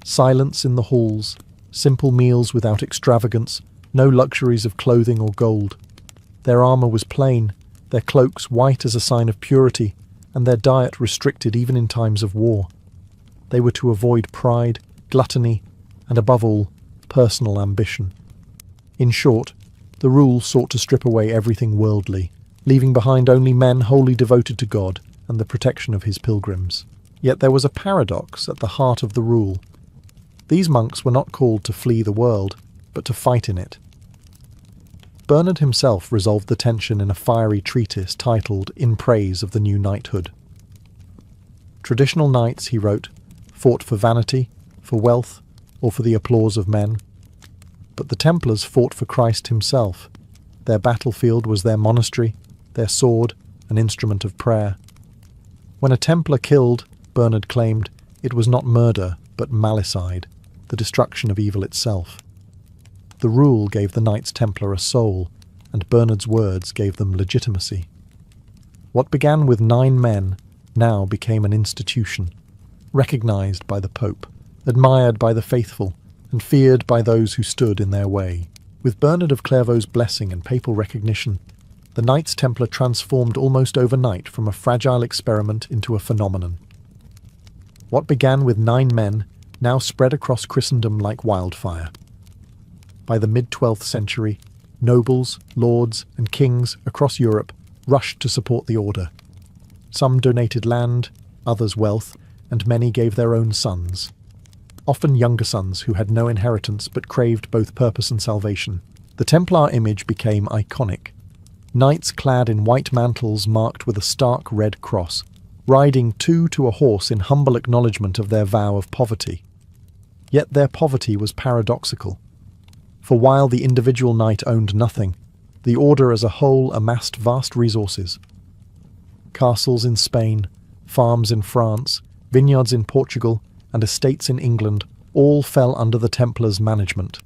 silence in the halls, simple meals without extravagance, no luxuries of clothing or gold. Their armour was plain, their cloaks white as a sign of purity, and their diet restricted even in times of war. They were to avoid pride, gluttony, and above all, personal ambition. In short, the rule sought to strip away everything worldly, leaving behind only men wholly devoted to God and the protection of his pilgrims. Yet there was a paradox at the heart of the rule. These monks were not called to flee the world, but to fight in it. Bernard himself resolved the tension in a fiery treatise titled In Praise of the New Knighthood. Traditional knights, he wrote, fought for vanity, for wealth, or for the applause of men. But the Templars fought for Christ himself. Their battlefield was their monastery, their sword, an instrument of prayer. When a Templar killed, Bernard claimed, it was not murder, but malicide, the destruction of evil itself. The rule gave the Knights Templar a soul, and Bernard's words gave them legitimacy. What began with 9 men now became an institution, recognised by the Pope, admired by the faithful, and feared by those who stood in their way. With Bernard of Clairvaux's blessing and papal recognition, the Knights Templar transformed almost overnight from a fragile experiment into a phenomenon. What began with 9 men now spread across Christendom like wildfire. By the mid-12th century, nobles, lords, and kings across Europe rushed to support the order. Some donated land, others wealth, and many gave their own sons. Often younger sons who had no inheritance but craved both purpose and salvation. The Templar image became iconic. Knights clad in white mantles marked with a stark red cross, riding 2 to a horse in humble acknowledgement of their vow of poverty. Yet their poverty was paradoxical. For while the individual knight owned nothing, the order as a whole amassed vast resources. Castles in Spain, farms in France, vineyards in Portugal, and estates in England all fell under the Templars' management.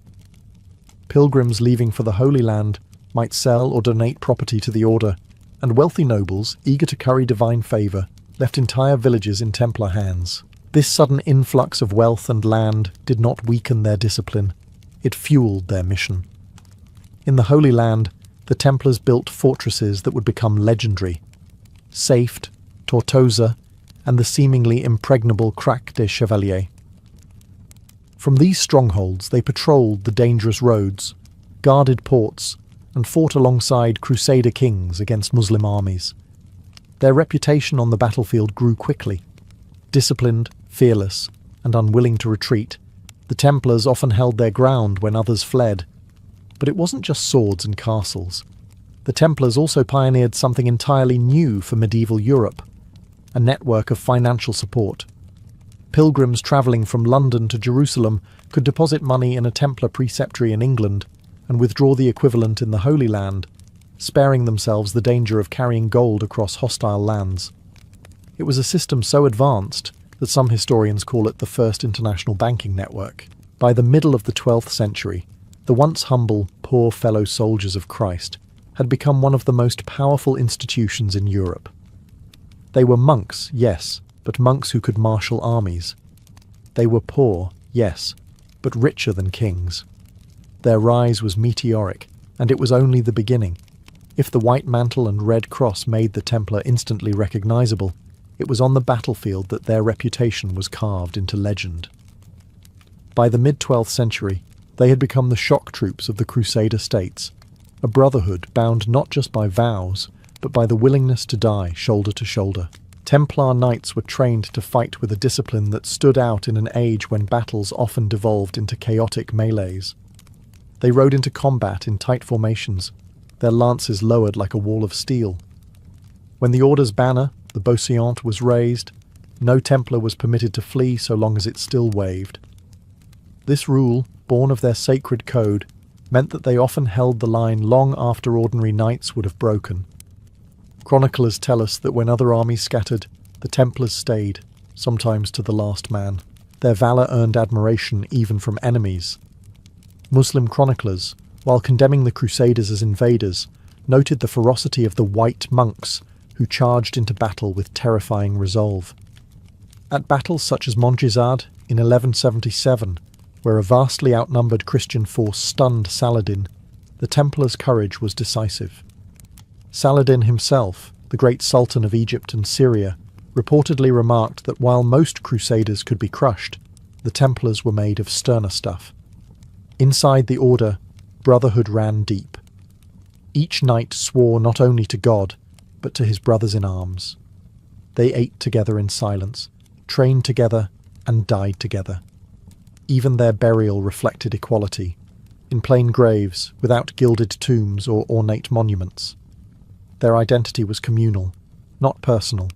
Pilgrims leaving for the Holy Land might sell or donate property to the order, and wealthy nobles, eager to curry divine favour, left entire villages in Templar hands. This sudden influx of wealth and land did not weaken their discipline. It fueled their mission. In the Holy Land, the Templars built fortresses that would become legendary: Safed, Tortosa, and the seemingly impregnable Crac des Chevaliers. From these strongholds they patrolled the dangerous roads, guarded ports, and fought alongside Crusader kings against Muslim armies. Their reputation on the battlefield grew quickly. Disciplined, fearless, and unwilling to retreat, the Templars often held their ground when others fled. But it wasn't just swords and castles. The Templars also pioneered something entirely new for medieval Europe: a network of financial support. Pilgrims travelling from London to Jerusalem could deposit money in a Templar preceptory in England and withdraw the equivalent in the Holy Land, sparing themselves the danger of carrying gold across hostile lands. It was a system so advanced that some historians call it the first international banking network. By the middle of the 12th century, the once humble, poor fellow soldiers of Christ had become one of the most powerful institutions in Europe. They were monks, yes, but monks who could marshal armies. They were poor, yes, but richer than kings. Their rise was meteoric, and it was only the beginning. If the white mantle and red cross made the Templar instantly recognizable, it was on the battlefield that their reputation was carved into legend. By the mid-12th century, they had become the shock troops of the Crusader states, a brotherhood bound not just by vows, but by the willingness to die shoulder to shoulder. Templar knights were trained to fight with a discipline that stood out in an age when battles often devolved into chaotic melees. They rode into combat in tight formations, their lances lowered like a wall of steel. When the order's banner, the Beauseant, was raised, no Templar was permitted to flee so long as it still waved. This rule, born of their sacred code, meant that they often held the line long after ordinary knights would have broken. Chroniclers tell us that when other armies scattered, the Templars stayed, sometimes to the last man. Their valour earned admiration even from enemies. Muslim chroniclers, while condemning the Crusaders as invaders, noted the ferocity of the white monks who charged into battle with terrifying resolve. At battles such as Montgisard in 1177, where a vastly outnumbered Christian force stunned Saladin, the Templars' courage was decisive. Saladin himself, the great Sultan of Egypt and Syria, reportedly remarked that while most Crusaders could be crushed, the Templars were made of sterner stuff. Inside the order, brotherhood ran deep. Each knight swore not only to God, but to his brothers in arms. They ate together in silence, trained together, and died together. Even their burial reflected equality, in plain graves, without gilded tombs or ornate monuments. Their identity was communal, not personal,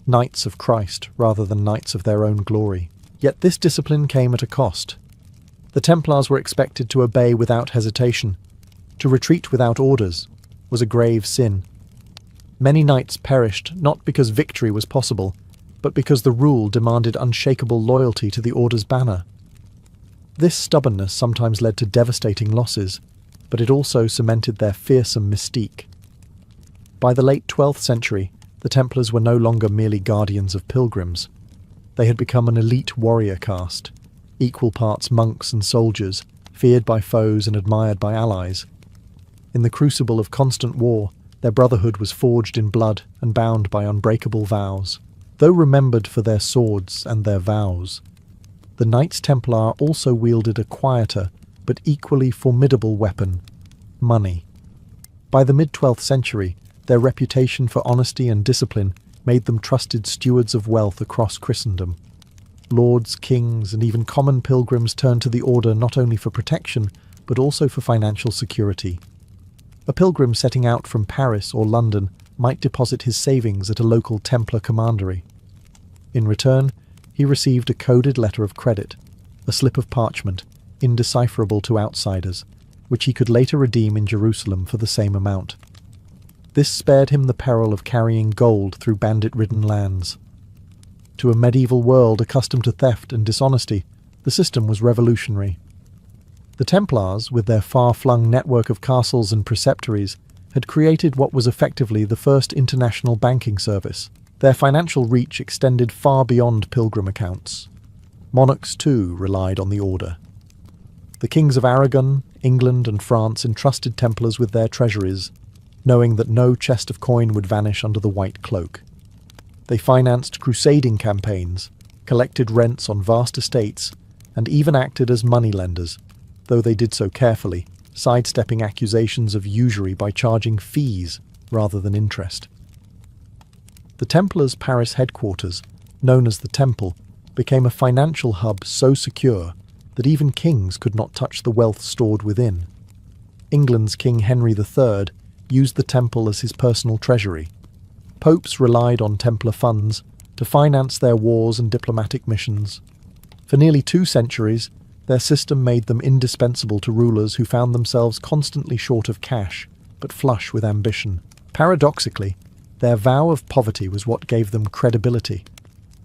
knights of Christ rather than knights of their own glory. Yet this discipline came at a cost. The Templars were expected to obey without hesitation. To retreat without orders was a grave sin. Many knights perished not because victory was possible, but because the rule demanded unshakable loyalty to the order's banner. This stubbornness sometimes led to devastating losses, but it also cemented their fearsome mystique. By the late 12th century, the Templars were no longer merely guardians of pilgrims. They had become an elite warrior caste, equal parts monks and soldiers, feared by foes and admired by allies. In the crucible of constant war, their brotherhood was forged in blood and bound by unbreakable vows. Though remembered for their swords and their vows, the Knights Templar also wielded a quieter but equally formidable weapon: money. By the mid-12th century, their reputation for honesty and discipline made them trusted stewards of wealth across Christendom. Lords, kings, and even common pilgrims turned to the order not only for protection, but also for financial security. A pilgrim setting out from Paris or London might deposit his savings at a local Templar commandery. In return, he received a coded letter of credit, a slip of parchment, indecipherable to outsiders, which he could later redeem in Jerusalem for the same amount. This spared him the peril of carrying gold through bandit-ridden lands. To a medieval world accustomed to theft and dishonesty, the system was revolutionary. The Templars, with their far-flung network of castles and preceptories, had created what was effectively the first international banking service. Their financial reach extended far beyond pilgrim accounts. Monarchs, too, relied on the order. The kings of Aragon, England, and France entrusted Templars with their treasuries, knowing that no chest of coin would vanish under the white cloak. They financed crusading campaigns, collected rents on vast estates, and even acted as moneylenders, though they did so carefully, sidestepping accusations of usury by charging fees rather than interest. The Templars' Paris headquarters, known as the Temple, became a financial hub so secure that even kings could not touch the wealth stored within. England's King Henry III used the Temple as his personal treasury. Popes relied on Templar funds to finance their wars and diplomatic missions. For nearly 2 centuries, their system made them indispensable to rulers who found themselves constantly short of cash, but flush with ambition. Paradoxically, their vow of poverty was what gave them credibility.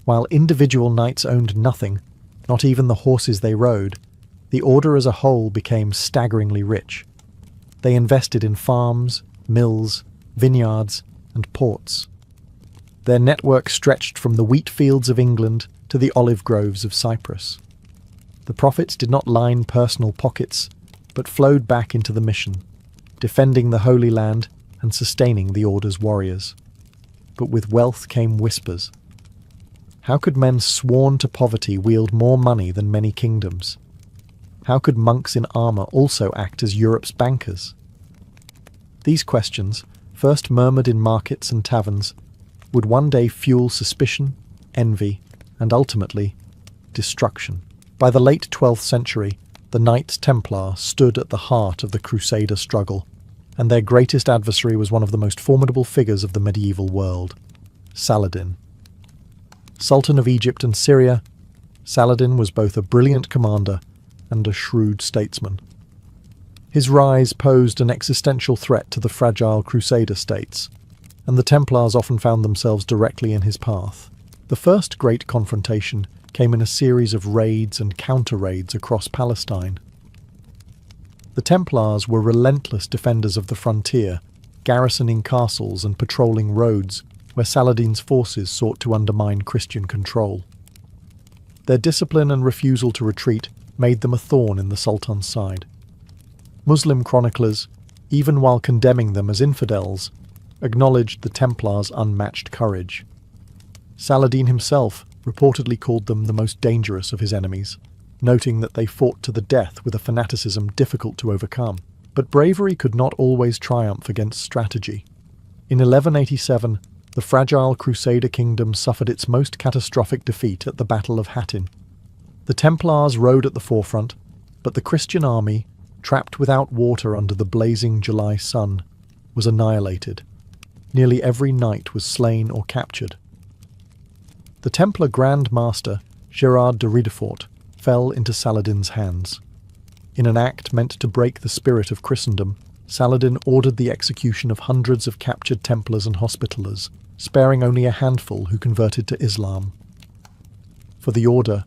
While individual knights owned nothing, not even the horses they rode, the order as a whole became staggeringly rich. They invested in farms, mills, vineyards, and ports. Their network stretched from the wheat fields of England to the olive groves of Cyprus. The profits did not line personal pockets, but flowed back into the mission, defending the Holy Land and sustaining the Order's warriors. But with wealth came whispers. How could men sworn to poverty wield more money than many kingdoms? How could monks in armour also act as Europe's bankers? These questions, first murmured in markets and taverns, would one day fuel suspicion, envy, and ultimately, destruction. By the late 12th century, the Knights Templar stood at the heart of the Crusader struggle, and their greatest adversary was one of the most formidable figures of the medieval world, Saladin. Sultan of Egypt and Syria, Saladin was both a brilliant commander and a shrewd statesman. His rise posed an existential threat to the fragile Crusader states, and the Templars often found themselves directly in his path. The first great confrontation came in a series of raids and counter-raids across Palestine. The Templars were relentless defenders of the frontier, garrisoning castles and patrolling roads where Saladin's forces sought to undermine Christian control. Their discipline and refusal to retreat made them a thorn in the Sultan's side. Muslim chroniclers, even while condemning them as infidels, acknowledged the Templars' unmatched courage. Saladin himself reportedly called them the most dangerous of his enemies, noting that they fought to the death with a fanaticism difficult to overcome. But bravery could not always triumph against strategy. In 1187, the fragile Crusader kingdom suffered its most catastrophic defeat at the Battle of Hattin. The Templars rode at the forefront, but the Christian army, trapped without water under the blazing July sun, was annihilated. Nearly every knight was slain or captured. The Templar Grand Master, Gerard de Ridefort, fell into Saladin's hands. In an act meant to break the spirit of Christendom, Saladin ordered the execution of hundreds of captured Templars and Hospitallers, sparing only a handful who converted to Islam. For the Order,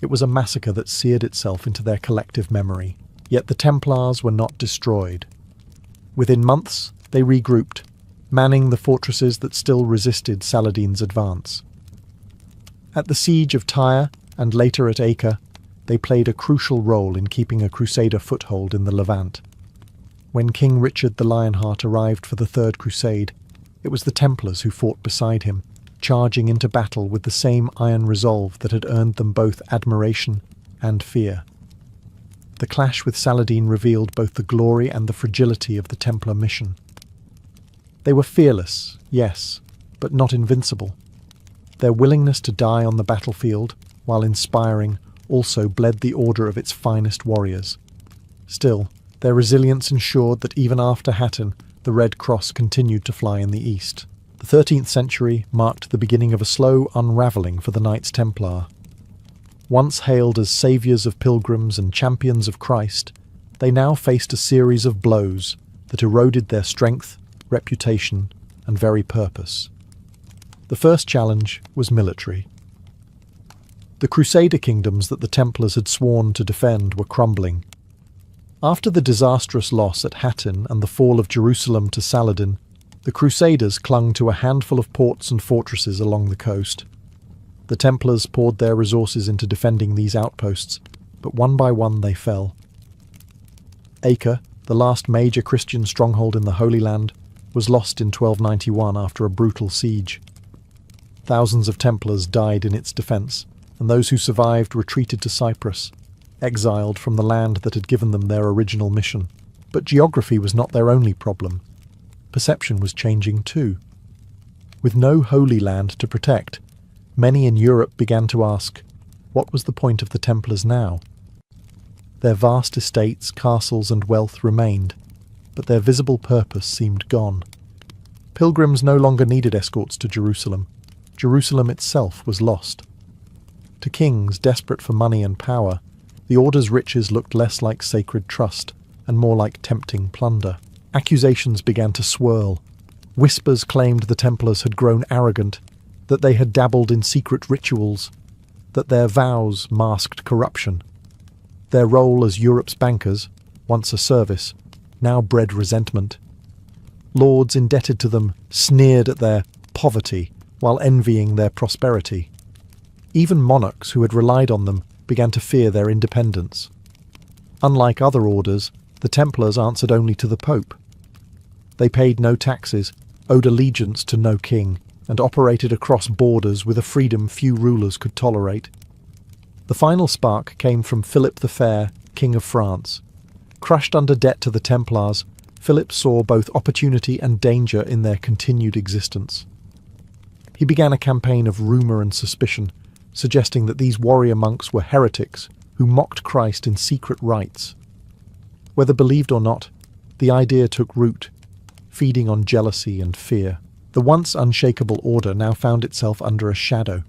it was a massacre that seared itself into their collective memory. Yet the Templars were not destroyed. Within months, they regrouped, manning the fortresses that still resisted Saladin's advance. At the siege of Tyre and later at Acre, they played a crucial role in keeping a Crusader foothold in the Levant. When King Richard the Lionheart arrived for the Third Crusade, it was the Templars who fought beside him, charging into battle with the same iron resolve that had earned them both admiration and fear. The clash with Saladin revealed both the glory and the fragility of the Templar mission. They were fearless, yes, but not invincible. Their willingness to die on the battlefield, while inspiring, also bled the order of its finest warriors. Still, their resilience ensured that even after Hattin, the Red Cross continued to fly in the east. The 13th century marked the beginning of a slow unravelling for the Knights Templar. Once hailed as saviours of pilgrims and champions of Christ, they now faced a series of blows that eroded their strength, reputation, and very purpose. The first challenge was military. The Crusader kingdoms that the Templars had sworn to defend were crumbling. After the disastrous loss at Hattin and the fall of Jerusalem to Saladin, the Crusaders clung to a handful of ports and fortresses along the coast. The Templars poured their resources into defending these outposts, but one by one they fell. Acre, the last major Christian stronghold in the Holy Land, was lost in 1291 after a brutal siege. Thousands of Templars died in its defence, and those who survived retreated to Cyprus, exiled from the land that had given them their original mission. But geography was not their only problem. Perception was changing too. With no Holy Land to protect, many in Europe began to ask, what was the point of the Templars now? Their vast estates, castles, and wealth remained, but their visible purpose seemed gone. Pilgrims no longer needed escorts to Jerusalem. Jerusalem itself was lost. To kings desperate for money and power, the Order's riches looked less like sacred trust and more like tempting plunder. Accusations began to swirl. Whispers claimed the Templars had grown arrogant, that they had dabbled in secret rituals, that their vows masked corruption. Their role as Europe's bankers, once a service, now bred resentment. Lords indebted to them sneered at their poverty while envying their prosperity. Even monarchs who had relied on them began to fear their independence. Unlike other orders, the Templars answered only to the Pope. They paid no taxes, owed allegiance to no king, and operated across borders with a freedom few rulers could tolerate. The final spark came from Philip the Fair, King of France. Crushed under debt to the Templars, Philip saw both opportunity and danger in their continued existence. He began a campaign of rumour and suspicion, suggesting that these warrior monks were heretics who mocked Christ in secret rites. Whether believed or not, the idea took root, feeding on jealousy and fear. The once unshakable order now found itself under a shadow.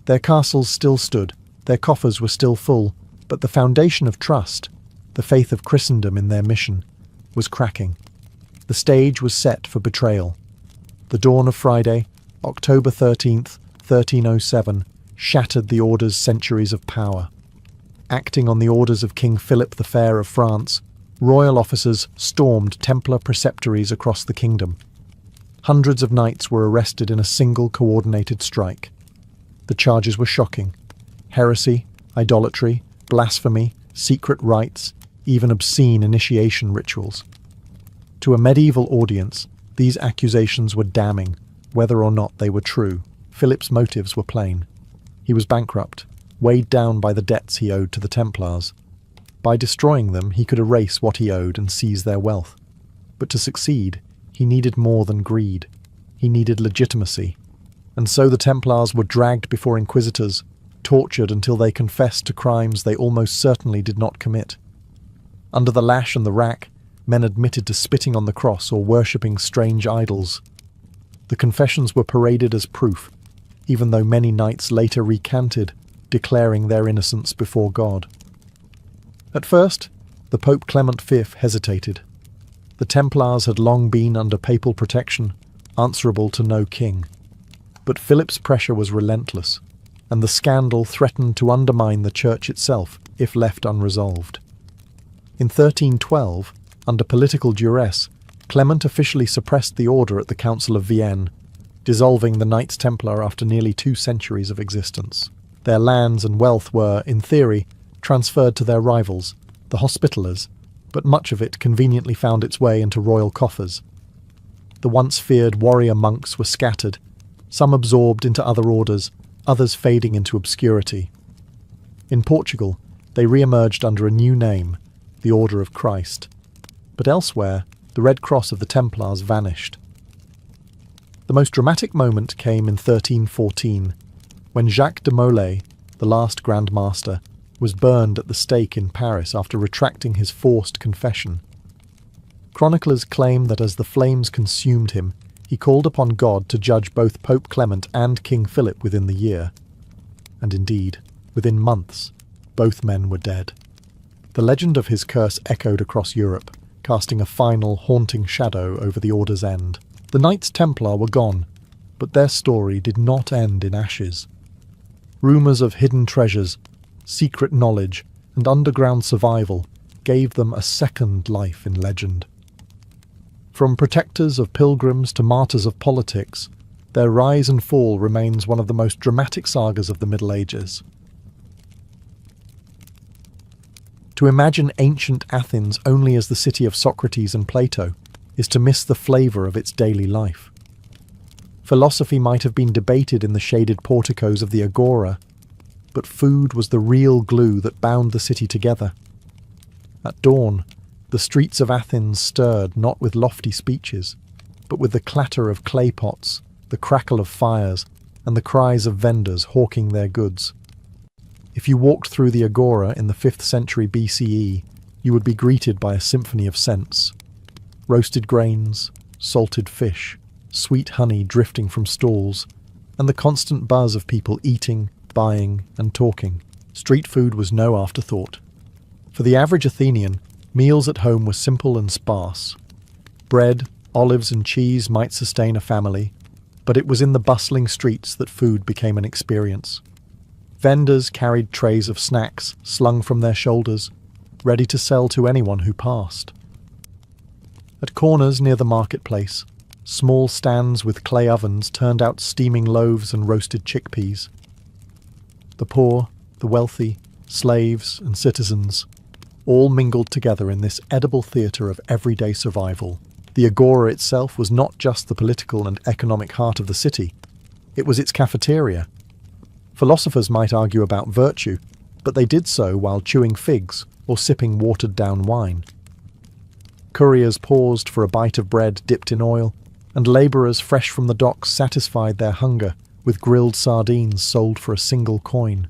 Their castles still stood, their coffers were still full, but the foundation of trust, the faith of Christendom in their mission, was cracking. The stage was set for betrayal. The dawn of Friday, October 13th, 1307, shattered the Order's centuries of power. Acting on the orders of King Philip the Fair of France, royal officers stormed Templar preceptories across the kingdom. Hundreds of knights were arrested in a single coordinated strike. The charges were shocking: heresy, idolatry, blasphemy, secret rites, even obscene initiation rituals. To a medieval audience, these accusations were damning, whether or not they were true. Philip's motives were plain. He was bankrupt, weighed down by the debts he owed to the Templars. By destroying them, he could erase what he owed and seize their wealth. But to succeed, he needed more than greed. He needed legitimacy. And so the Templars were dragged before inquisitors, tortured until they confessed to crimes they almost certainly did not commit. Under the lash and the rack, men admitted to spitting on the cross or worshipping strange idols. The confessions were paraded as proof, even though many knights later recanted, declaring their innocence before God. At first, the Pope Clement V hesitated. The Templars had long been under papal protection, answerable to no king. But Philip's pressure was relentless, and the scandal threatened to undermine the Church itself if left unresolved. In 1312, under political duress, Clement officially suppressed the order at the Council of Vienne, dissolving the Knights Templar after nearly 2 centuries of existence. Their lands and wealth were, in theory, transferred to their rivals, the Hospitallers, but much of it conveniently found its way into royal coffers. The once feared warrior monks were scattered, some absorbed into other orders, others fading into obscurity. In Portugal, they re-emerged under a new name, the Order of Christ. But elsewhere, the Red Cross of the Templars vanished. The most dramatic moment came in 1314, when Jacques de Molay, the last Grand Master, was burned at the stake in Paris after retracting his forced confession. Chroniclers claim that as the flames consumed him, he called upon God to judge both Pope Clement and King Philip within the year. And indeed, within months, both men were dead. The legend of his curse echoed across Europe, casting a final, haunting shadow over the Order's end. The Knights Templar were gone, but their story did not end in ashes. Rumours of hidden treasures, secret knowledge, and underground survival gave them a second life in legend. From protectors of pilgrims to martyrs of politics, their rise and fall remains one of the most dramatic sagas of the Middle Ages. To imagine ancient Athens only as the city of Socrates and Plato is to miss the flavour of its daily life. Philosophy might have been debated in the shaded porticos of the Agora, but food was the real glue that bound the city together. At dawn, the streets of Athens stirred not with lofty speeches, but with the clatter of clay pots, the crackle of fires, and the cries of vendors hawking their goods. If you walked through the Agora in the 5th century BCE, you would be greeted by a symphony of scents. Roasted grains, salted fish, sweet honey drifting from stalls, and the constant buzz of people eating, buying, and talking. Street food was no afterthought. For the average Athenian, meals at home were simple and sparse. Bread, olives, and cheese might sustain a family, but it was in the bustling streets that food became an experience. Vendors carried trays of snacks slung from their shoulders, ready to sell to anyone who passed. At corners near the marketplace, small stands with clay ovens turned out steaming loaves and roasted chickpeas. The poor, the wealthy, slaves and citizens, all mingled together in this edible theatre of everyday survival. The Agora itself was not just the political and economic heart of the city, it was its cafeteria. Philosophers might argue about virtue, but they did so while chewing figs or sipping watered-down wine. Couriers paused for a bite of bread dipped in oil, and labourers fresh from the docks satisfied their hunger with grilled sardines sold for a single coin.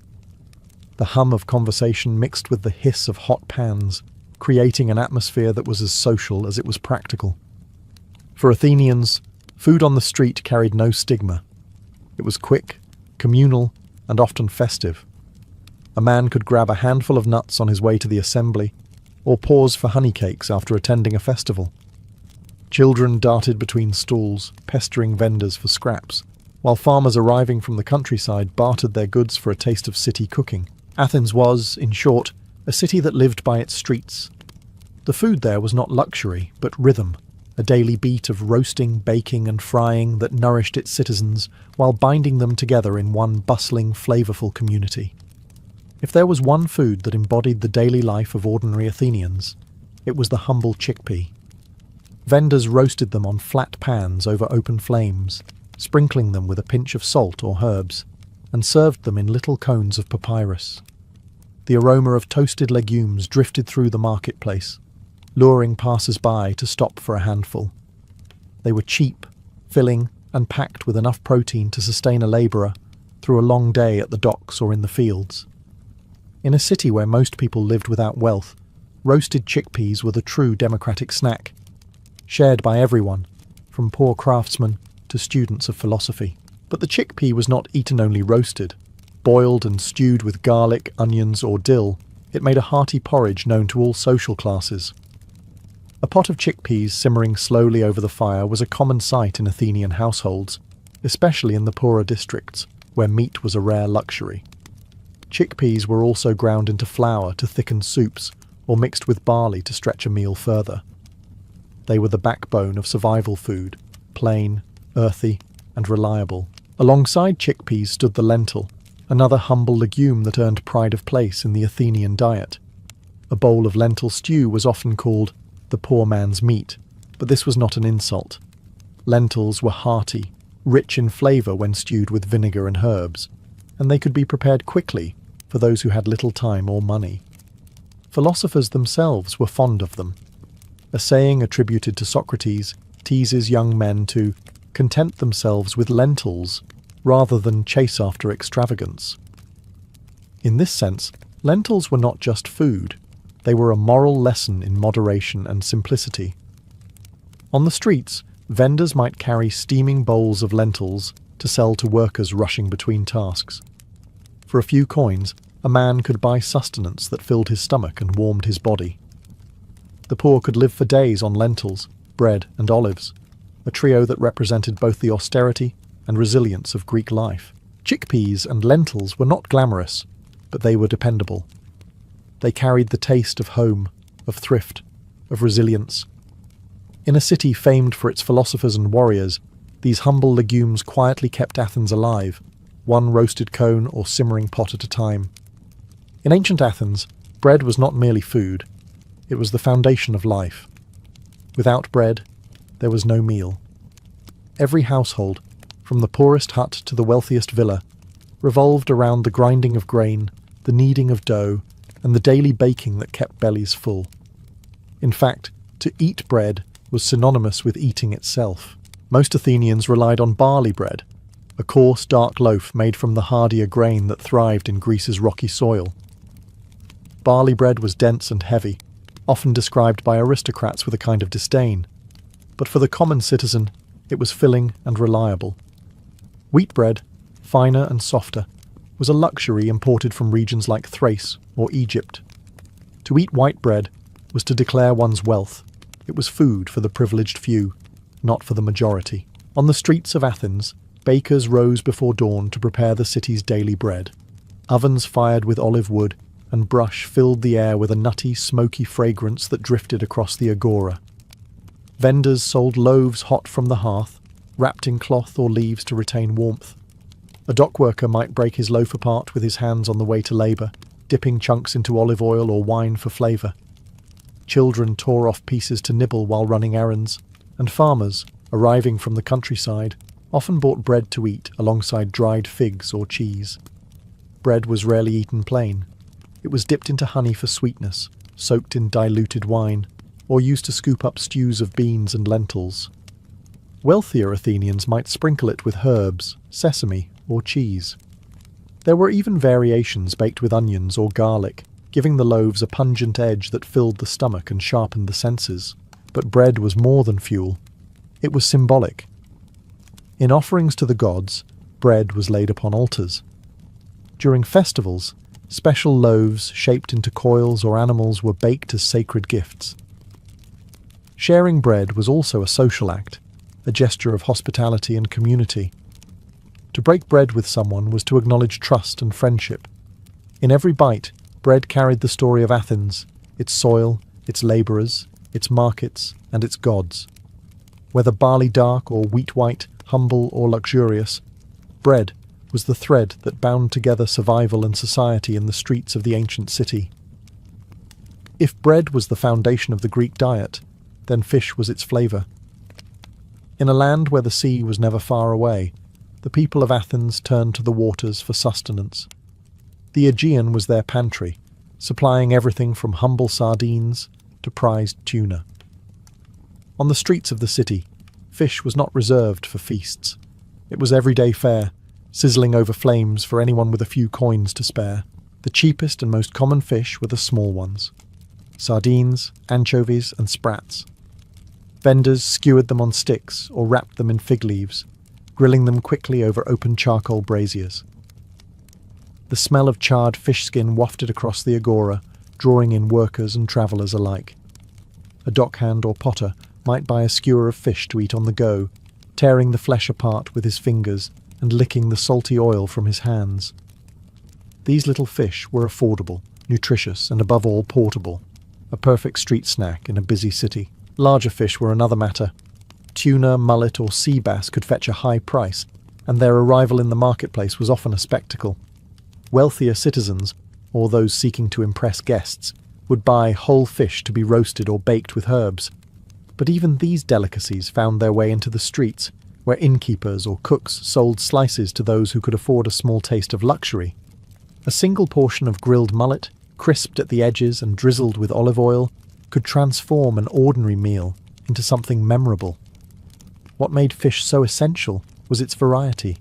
The hum of conversation mixed with the hiss of hot pans, creating an atmosphere that was as social as it was practical. For Athenians, food on the street carried no stigma. It was quick, communal, and often festive. A man could grab a handful of nuts on his way to the assembly, or pause for honey cakes after attending a festival. Children darted between stalls, pestering vendors for scraps, while farmers arriving from the countryside bartered their goods for a taste of city cooking. Athens was, in short, a city that lived by its streets. The food there was not luxury, but rhythm, a daily beat of roasting, baking and frying that nourished its citizens while binding them together in one bustling, flavourful community. If there was one food that embodied the daily life of ordinary Athenians, it was the humble chickpea. Vendors roasted them on flat pans over open flames, sprinkling them with a pinch of salt or herbs, and served them in little cones of papyrus. The aroma of toasted legumes drifted through the marketplace, luring passers-by to stop for a handful. They were cheap, filling, and packed with enough protein to sustain a labourer through a long day at the docks or in the fields. In a city where most people lived without wealth, roasted chickpeas were the true democratic snack, shared by everyone, from poor craftsmen to students of philosophy. But the chickpea was not eaten only roasted. Boiled and stewed with garlic, onions or dill, it made a hearty porridge known to all social classes. A pot of chickpeas simmering slowly over the fire was a common sight in Athenian households, especially in the poorer districts, where meat was a rare luxury. Chickpeas were also ground into flour to thicken soups, or mixed with barley to stretch a meal further. They were the backbone of survival food, plain, earthy, and reliable. Alongside chickpeas stood the lentil, another humble legume that earned pride of place in the Athenian diet. A bowl of lentil stew was often called the poor man's meat, but this was not an insult. Lentils were hearty, rich in flavour when stewed with vinegar and herbs, and they could be prepared quickly for those who had little time or money. Philosophers themselves were fond of them. A saying attributed to Socrates teases young men to content themselves with lentils rather than chase after extravagance. In this sense, lentils were not just food, they were a moral lesson in moderation and simplicity. On the streets, vendors might carry steaming bowls of lentils to sell to workers rushing between tasks. For a few coins, a man could buy sustenance that filled his stomach and warmed his body. The poor could live for days on lentils, bread and olives, a trio that represented both the austerity and resilience of Greek life. Chickpeas and lentils were not glamorous, but they were dependable. They carried the taste of home, of thrift, of resilience. In a city famed for its philosophers and warriors, these humble legumes quietly kept Athens alive, one roasted cone or simmering pot at a time. In ancient Athens, bread was not merely food, it was the foundation of life. Without bread, there was no meal. Every household, from the poorest hut to the wealthiest villa, revolved around the grinding of grain, the kneading of dough, and the daily baking that kept bellies full. In fact, to eat bread was synonymous with eating itself. Most Athenians relied on barley bread, a coarse, dark loaf made from the hardier grain that thrived in Greece's rocky soil. Barley bread was dense and heavy, often described by aristocrats with a kind of disdain, but for the common citizen, it was filling and reliable. Wheat bread, finer and softer, was a luxury imported from regions like Thrace or Egypt. To eat white bread was to declare one's wealth. It was food for the privileged few, not for the majority. On the streets of Athens, bakers rose before dawn to prepare the city's daily bread. Ovens fired with olive wood and brush filled the air with a nutty, smoky fragrance that drifted across the agora. Vendors sold loaves hot from the hearth, wrapped in cloth or leaves to retain warmth. A dockworker might break his loaf apart with his hands on the way to labour, dipping chunks into olive oil or wine for flavour. Children tore off pieces to nibble while running errands, and farmers, arriving from the countryside, often bought bread to eat alongside dried figs or cheese. Bread was rarely eaten plain. It was dipped into honey for sweetness, soaked in diluted wine, or used to scoop up stews of beans and lentils. Wealthier Athenians might sprinkle it with herbs, sesame, or cheese. There were even variations baked with onions or garlic, giving the loaves a pungent edge that filled the stomach and sharpened the senses. But bread was more than fuel. It was symbolic. In offerings to the gods, bread was laid upon altars. During festivals, special loaves shaped into coils or animals were baked as sacred gifts. Sharing bread was also a social act, a gesture of hospitality and community. To break bread with someone was to acknowledge trust and friendship. In every bite, bread carried the story of Athens, its soil, its labourers, its markets, and its gods. Whether barley dark or wheat white, humble or luxurious, bread was the thread that bound together survival and society in the streets of the ancient city. If bread was the foundation of the Greek diet, then fish was its flavour. In a land where the sea was never far away, the people of Athens turned to the waters for sustenance. The Aegean was their pantry, supplying everything from humble sardines to prized tuna. On the streets of the city, fish was not reserved for feasts. It was everyday fare, sizzling over flames for anyone with a few coins to spare. The cheapest and most common fish were the small ones: sardines, anchovies, and sprats. Vendors skewered them on sticks or wrapped them in fig leaves, grilling them quickly over open charcoal braziers. The smell of charred fish skin wafted across the agora, drawing in workers and travellers alike. A dockhand or potter might buy a skewer of fish to eat on the go, tearing the flesh apart with his fingers and licking the salty oil from his hands. These little fish were affordable, nutritious, and above all portable, a perfect street snack in a busy city. Larger fish were another matter. Tuna, mullet, or sea bass could fetch a high price, and their arrival in the marketplace was often a spectacle. Wealthier citizens, or those seeking to impress guests, would buy whole fish to be roasted or baked with herbs. But even these delicacies found their way into the streets, where innkeepers or cooks sold slices to those who could afford a small taste of luxury. A single portion of grilled mullet, crisped at the edges and drizzled with olive oil, could transform an ordinary meal into something memorable. What made fish so essential was its variety.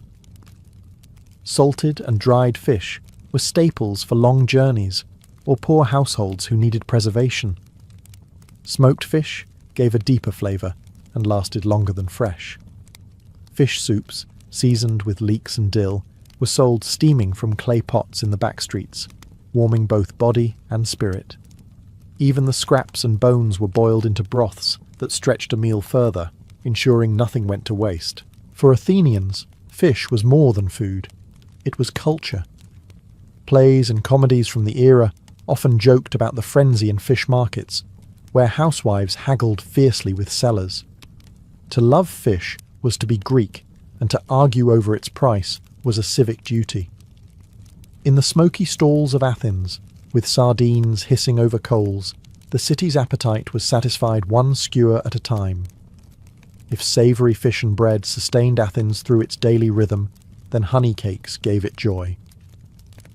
Salted and dried fish were staples for long journeys or poor households who needed preservation. Smoked fish gave a deeper flavour and lasted longer than fresh. Fish soups, seasoned with leeks and dill, were sold steaming from clay pots in the back streets, warming both body and spirit. Even the scraps and bones were boiled into broths that stretched a meal further, ensuring nothing went to waste. For Athenians, fish was more than food. It was culture. Plays and comedies from the era often joked about the frenzy in fish markets, where housewives haggled fiercely with sellers. To love fish was to be Greek, and to argue over its price was a civic duty. In the smoky stalls of Athens, with sardines hissing over coals, the city's appetite was satisfied one skewer at a time. If savoury fish and bread sustained Athens through its daily rhythm, then honey cakes gave it joy.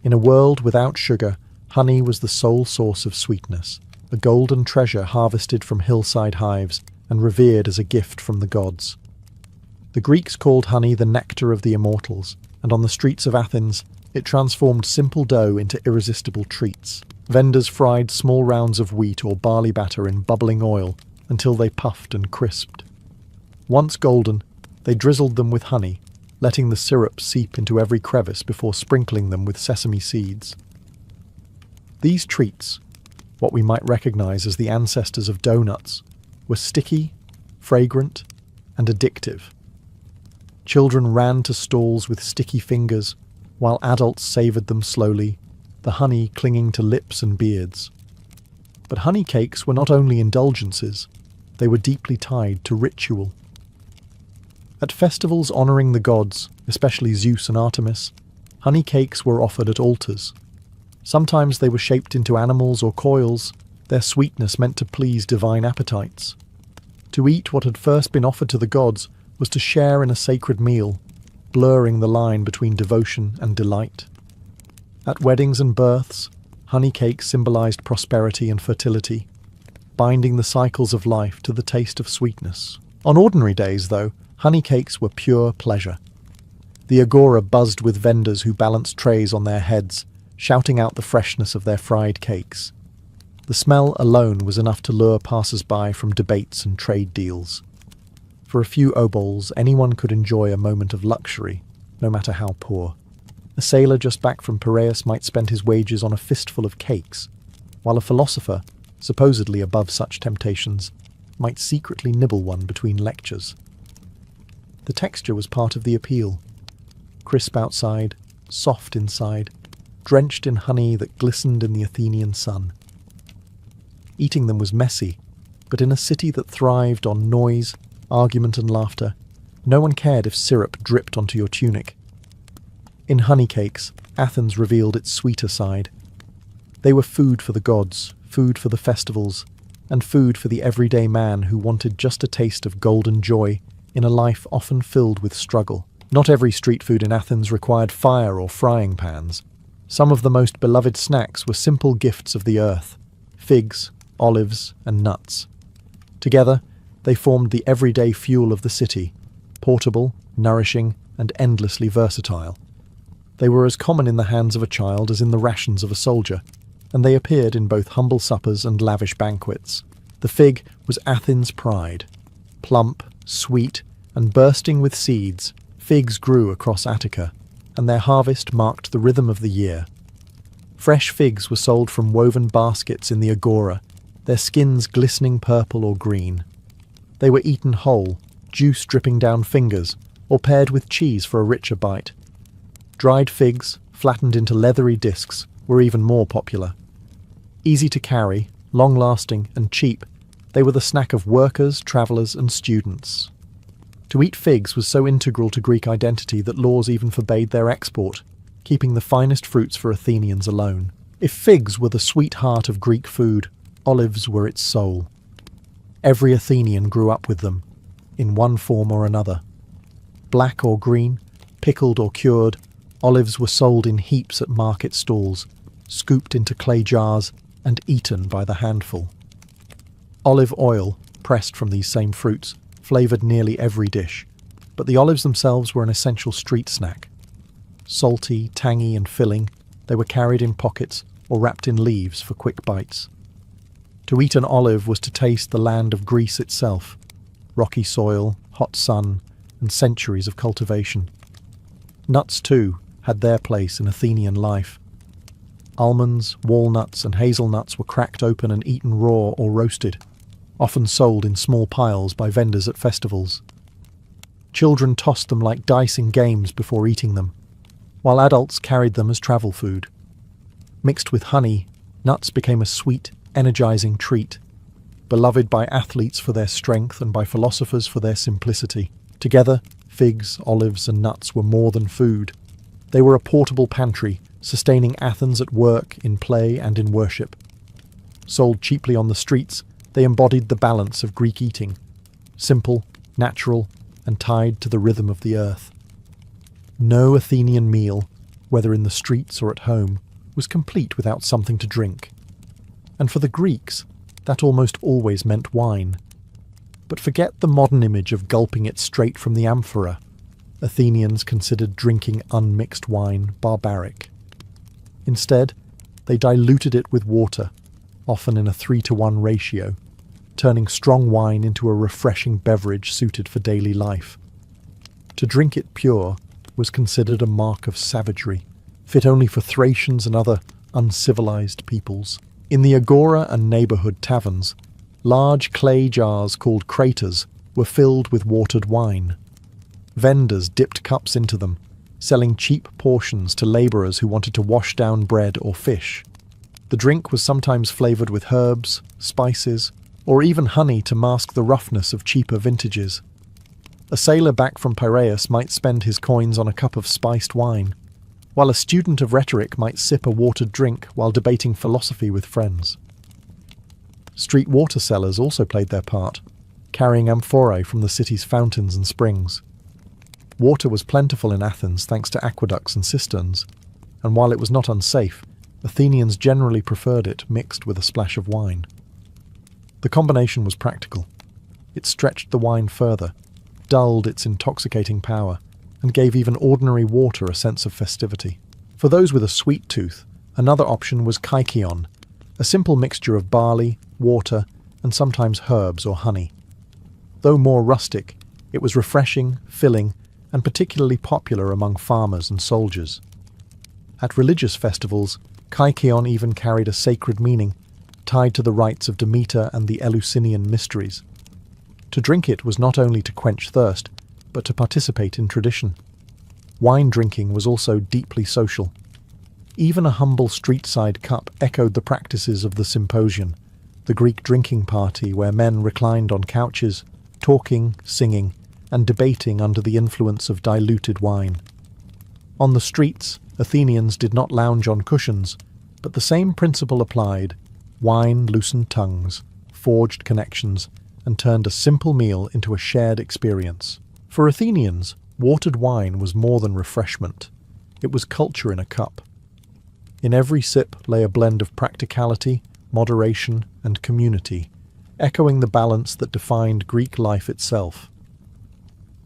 In a world without sugar, honey was the sole source of sweetness, a golden treasure harvested from hillside hives and revered as a gift from the gods. The Greeks called honey the nectar of the immortals, and on the streets of Athens, it transformed simple dough into irresistible treats. Vendors fried small rounds of wheat or barley batter in bubbling oil until they puffed and crisped. Once golden, they drizzled them with honey, letting the syrup seep into every crevice before sprinkling them with sesame seeds. These treats, what we might recognize as the ancestors of doughnuts, were sticky, fragrant, and addictive. Children ran to stalls with sticky fingers, while adults savoured them slowly, the honey clinging to lips and beards. But honey cakes were not only indulgences, they were deeply tied to ritual. At festivals honouring the gods, especially Zeus and Artemis, honey cakes were offered at altars. Sometimes they were shaped into animals or coils, their sweetness meant to please divine appetites. To eat what had first been offered to the gods was to share in a sacred meal, blurring the line between devotion and delight. At weddings and births, honey cakes symbolized prosperity and fertility, binding the cycles of life to the taste of sweetness. On ordinary days, though, honey cakes were pure pleasure. The agora buzzed with vendors who balanced trays on their heads, shouting out the freshness of their fried cakes. The smell alone was enough to lure passers-by from debates and trade deals. For a few obols, anyone could enjoy a moment of luxury, no matter how poor. A sailor just back from Piraeus might spend his wages on a fistful of cakes, while a philosopher, supposedly above such temptations, might secretly nibble one between lectures. The texture was part of the appeal. Crisp outside, soft inside, drenched in honey that glistened in the Athenian sun. Eating them was messy, but in a city that thrived on noise, argument and laughter, no one cared if syrup dripped onto your tunic. In honeycakes, Athens revealed its sweeter side. They were food for the gods, food for the festivals, and food for the everyday man who wanted just a taste of golden joy in a life often filled with struggle. Not every street food in Athens required fire or frying pans. Some of the most beloved snacks were simple gifts of the earth: figs, olives, and nuts. Together, they formed the everyday fuel of the city, portable, nourishing, and endlessly versatile. They were as common in the hands of a child as in the rations of a soldier, and they appeared in both humble suppers and lavish banquets. The fig was Athens' pride. Plump, sweet, and bursting with seeds, figs grew across Attica, and their harvest marked the rhythm of the year. Fresh figs were sold from woven baskets in the agora, their skins glistening purple or green. They were eaten whole, juice dripping down fingers, or paired with cheese for a richer bite. Dried figs, flattened into leathery discs, were even more popular. Easy to carry, long-lasting, and cheap, they were the snack of workers, travellers, and students. To eat figs was so integral to Greek identity that laws even forbade their export, keeping the finest fruits for Athenians alone. If figs were the sweetheart of Greek food, olives were its soul. Every Athenian grew up with them, in one form or another. Black or green, pickled or cured, olives were sold in heaps at market stalls, scooped into clay jars and eaten by the handful. Olive oil, pressed from these same fruits, flavoured nearly every dish, but the olives themselves were an essential street snack. Salty, tangy and filling, they were carried in pockets or wrapped in leaves for quick bites. To eat an olive was to taste the land of Greece itself: rocky soil, hot sun, and centuries of cultivation. Nuts, too, had their place in Athenian life. Almonds, walnuts, and hazelnuts were cracked open and eaten raw or roasted, often sold in small piles by vendors at festivals. Children tossed them like dice in games before eating them, while adults carried them as travel food. Mixed with honey, nuts became a sweet, energizing treat, beloved by athletes for their strength and by philosophers for their simplicity. Together, figs, olives, and nuts were more than food. They were a portable pantry, sustaining Athens at work, in play, and in worship. Sold cheaply on the streets, they embodied the balance of Greek eating: simple, natural, and tied to the rhythm of the earth. No Athenian meal, whether in the streets or at home, was complete without something to drink. And for the Greeks, that almost always meant wine. But forget the modern image of gulping it straight from the amphora. Athenians considered drinking unmixed wine barbaric. Instead, they diluted it with water, often in a 3-to-1 ratio, turning strong wine into a refreshing beverage suited for daily life. To drink it pure was considered a mark of savagery, fit only for Thracians and other uncivilized peoples. In the agora and neighbourhood taverns, large clay jars called craters were filled with watered wine. Vendors dipped cups into them, selling cheap portions to labourers who wanted to wash down bread or fish. The drink was sometimes flavoured with herbs, spices, or even honey to mask the roughness of cheaper vintages. A sailor back from Piraeus might spend his coins on a cup of spiced wine, while a student of rhetoric might sip a watered drink while debating philosophy with friends. Street water sellers also played their part, carrying amphorae from the city's fountains and springs. Water was plentiful in Athens thanks to aqueducts and cisterns, and while it was not unsafe, Athenians generally preferred it mixed with a splash of wine. The combination was practical. It stretched the wine further, dulled its intoxicating power, and gave even ordinary water a sense of festivity. For those with a sweet tooth, another option was kykeon, a simple mixture of barley, water, and sometimes herbs or honey. Though more rustic, it was refreshing, filling, and particularly popular among farmers and soldiers. At religious festivals, kykeon even carried a sacred meaning, tied to the rites of Demeter and the Eleusinian mysteries. To drink it was not only to quench thirst, but to participate in tradition. Wine drinking was also deeply social. Even a humble street-side cup echoed the practices of the symposium, the Greek drinking party where men reclined on couches, talking, singing, and debating under the influence of diluted wine. On the streets, Athenians did not lounge on cushions, but the same principle applied. Wine loosened tongues, forged connections, and turned a simple meal into a shared experience. For Athenians, watered wine was more than refreshment. It was culture in a cup. In every sip lay a blend of practicality, moderation, and community, echoing the balance that defined Greek life itself.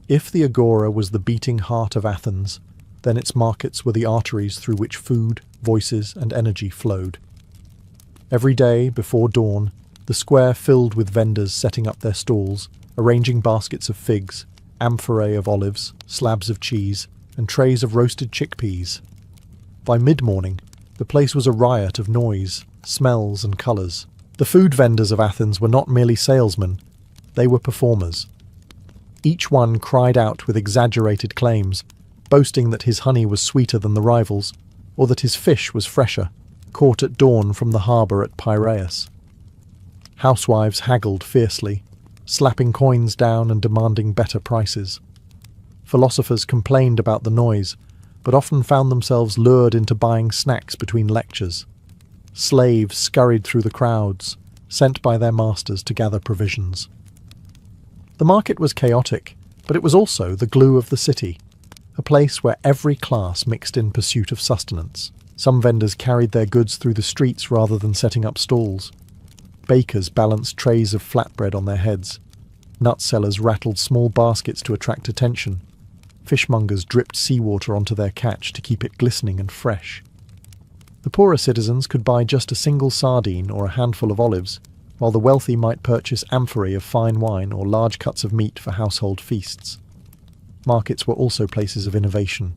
If the agora was the beating heart of Athens, then its markets were the arteries through which food, voices, and energy flowed. Every day, before dawn, the square filled with vendors setting up their stalls, arranging baskets of figs, amphorae of olives, slabs of cheese, and trays of roasted chickpeas. By mid-morning, the place was a riot of noise, smells, and colours. The food vendors of Athens were not merely salesmen, they were performers. Each one cried out with exaggerated claims, boasting that his honey was sweeter than the rivals, or that his fish was fresher, caught at dawn from the harbour at Piraeus. Housewives haggled fiercely, slapping coins down and demanding better prices. Philosophers complained about the noise, but often found themselves lured into buying snacks between lectures. Slaves scurried through the crowds, sent by their masters to gather provisions. The market was chaotic, but it was also the glue of the city, a place where every class mixed in pursuit of sustenance. Some vendors carried their goods through the streets rather than setting up stalls. Bakers balanced trays of flatbread on their heads. Nut sellers rattled small baskets to attract attention. Fishmongers dripped seawater onto their catch to keep it glistening and fresh. The poorer citizens could buy just a single sardine or a handful of olives, while the wealthy might purchase amphorae of fine wine or large cuts of meat for household feasts. Markets were also places of innovation.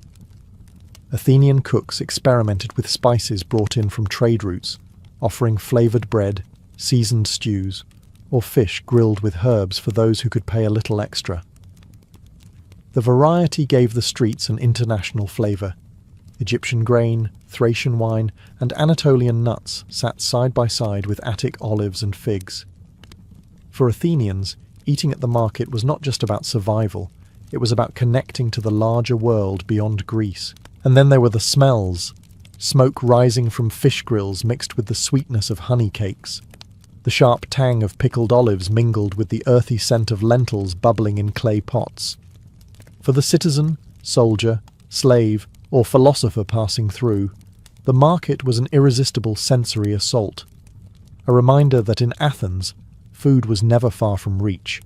Athenian cooks experimented with spices brought in from trade routes, offering flavoured bread, seasoned stews, or fish grilled with herbs for those who could pay a little extra. The variety gave the streets an international flavour. Egyptian grain, Thracian wine, and Anatolian nuts sat side by side with Attic olives and figs. For Athenians, eating at the market was not just about survival, it was about connecting to the larger world beyond Greece. And then there were the smells, smoke rising from fish grills mixed with the sweetness of honey cakes. The sharp tang of pickled olives mingled with the earthy scent of lentils bubbling in clay pots. For the citizen, soldier, slave, or philosopher passing through, the market was an irresistible sensory assault, a reminder that in Athens, food was never far from reach.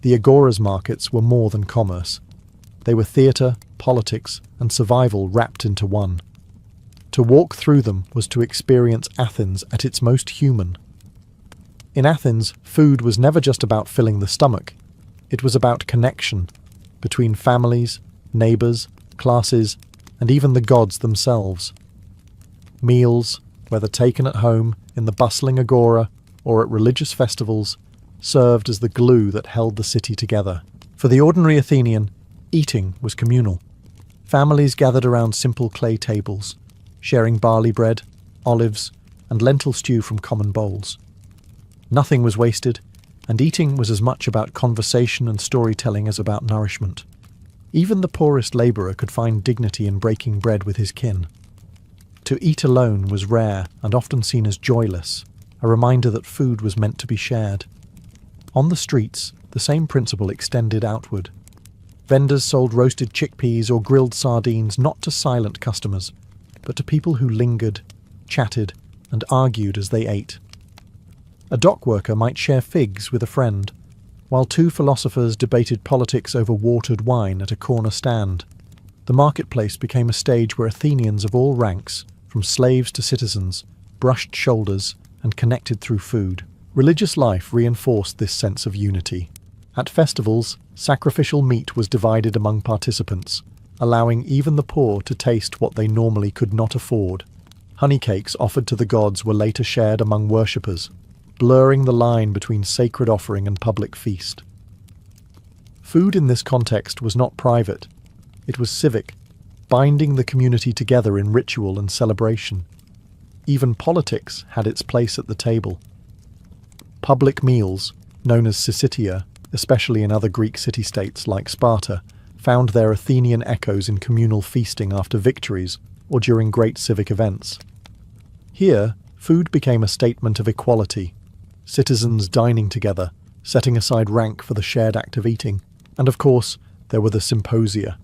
The agora's markets were more than commerce. They were theatre, politics, and survival wrapped into one. To walk through them was to experience Athens at its most human. In Athens, food was never just about filling the stomach. It was about connection between families, neighbours, classes, and even the gods themselves. Meals, whether taken at home, in the bustling agora, or at religious festivals, served as the glue that held the city together. For the ordinary Athenian, eating was communal. Families gathered around simple clay tables, sharing barley bread, olives, and lentil stew from common bowls. Nothing was wasted, and eating was as much about conversation and storytelling as about nourishment. Even the poorest labourer could find dignity in breaking bread with his kin. To eat alone was rare and often seen as joyless, a reminder that food was meant to be shared. On the streets, the same principle extended outward. Vendors sold roasted chickpeas or grilled sardines not to silent customers, but to people who lingered, chatted, and argued as they ate. A dock worker might share figs with a friend, while two philosophers debated politics over watered wine at a corner stand. The marketplace became a stage where Athenians of all ranks, from slaves to citizens, brushed shoulders and connected through food. Religious life reinforced this sense of unity. At festivals, sacrificial meat was divided among participants, allowing even the poor to taste what they normally could not afford. Honey cakes offered to the gods were later shared among worshippers, blurring the line between sacred offering and public feast. Food in this context was not private, it was civic, binding the community together in ritual and celebration. Even politics had its place at the table. Public meals, known as syssitia, especially in other Greek city-states like Sparta, found their Athenian echoes in communal feasting after victories or during great civic events. Here, food became a statement of equality, citizens dining together, setting aside rank for the shared act of eating. And of course, there were the symposia,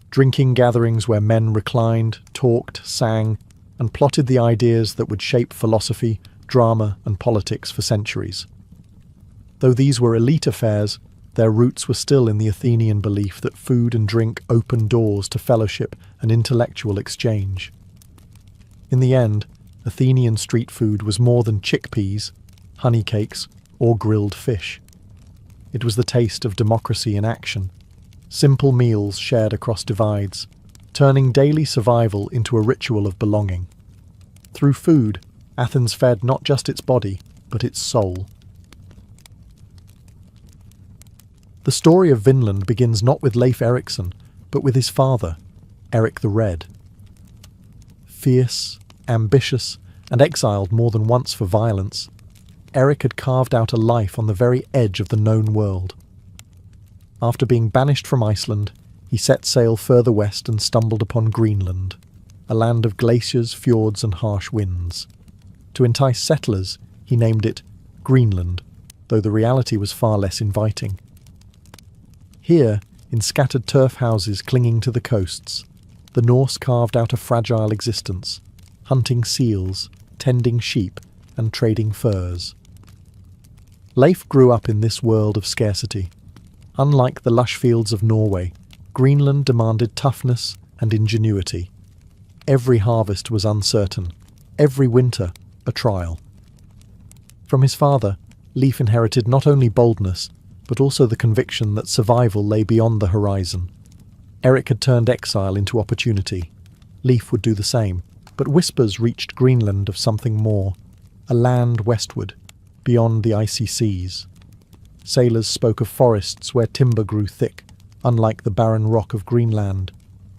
drinking gatherings where men reclined, talked, sang, and plotted the ideas that would shape philosophy, drama, and politics for centuries. Though these were elite affairs, their roots were still in the Athenian belief that food and drink opened doors to fellowship and intellectual exchange. In the end, Athenian street food was more than chickpeas, honey cakes, or grilled fish. It was the taste of democracy in action, simple meals shared across divides, turning daily survival into a ritual of belonging. Through food, Athens fed not just its body, but its soul. The story of Vinland begins not with Leif Erikson, but with his father, Eric the Red. Fierce, ambitious, and exiled more than once for violence, Eric had carved out a life on the very edge of the known world. After being banished from Iceland, he set sail further west and stumbled upon Greenland, a land of glaciers, fjords, and harsh winds. To entice settlers, he named it Greenland, though the reality was far less inviting. Here, in scattered turf houses clinging to the coasts, the Norse carved out a fragile existence, hunting seals, tending sheep, and trading furs. Leif grew up in this world of scarcity. Unlike the lush fields of Norway, Greenland demanded toughness and ingenuity. Every harvest was uncertain, every winter a trial. From his father, Leif inherited not only boldness, but also the conviction that survival lay beyond the horizon. Eric had turned exile into opportunity. Leif would do the same, but whispers reached Greenland of something more, a land westward, beyond the icy seas. Sailors spoke of forests where timber grew thick, unlike the barren rock of Greenland.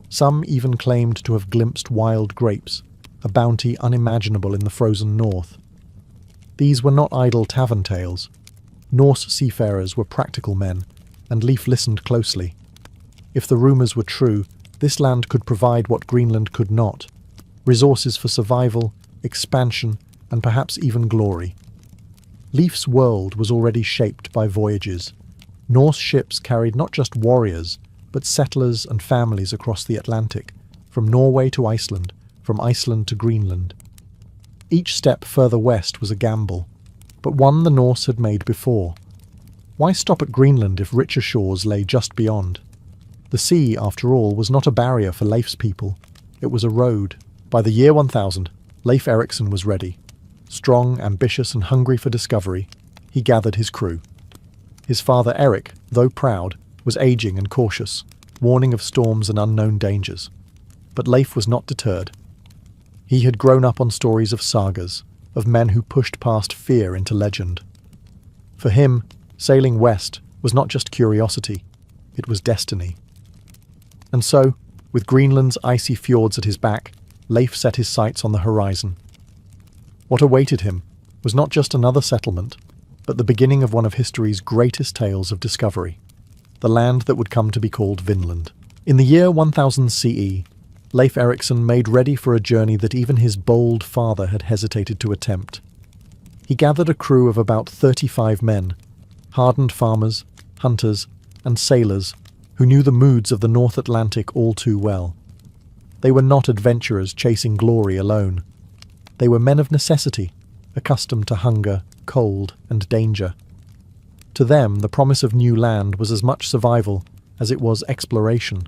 Some even claimed to have glimpsed wild grapes, a bounty unimaginable in the frozen north. These were not idle tavern tales. Norse seafarers were practical men, and Leif listened closely. If the rumours were true, this land could provide what Greenland could not: resources for survival, expansion, and perhaps even glory. Leif's world was already shaped by voyages. Norse ships carried not just warriors, but settlers and families across the Atlantic, from Norway to Iceland, from Iceland to Greenland. Each step further west was a gamble, but one the Norse had made before. Why stop at Greenland if richer shores lay just beyond? The sea, after all, was not a barrier for Leif's people. It was a road. By the year 1000, Leif Erikson was ready. Strong, ambitious, and hungry for discovery, he gathered his crew. His father Eric, though proud, was aging and cautious, warning of storms and unknown dangers. But Leif was not deterred. He had grown up on stories of sagas, of men who pushed past fear into legend. For him, sailing west was not just curiosity, it was destiny. And so, with Greenland's icy fjords at his back, Leif set his sights on the horizon. What awaited him was not just another settlement, but the beginning of one of history's greatest tales of discovery, the land that would come to be called Vinland. In the year 1000 CE, Leif Erikson made ready for a journey that even his bold father had hesitated to attempt. He gathered a crew of about 35 men, hardened farmers, hunters, and sailors who knew the moods of the North Atlantic all too well. They were not adventurers chasing glory alone. They were men of necessity, accustomed to hunger, cold, and danger. To them, the promise of new land was as much survival as it was exploration.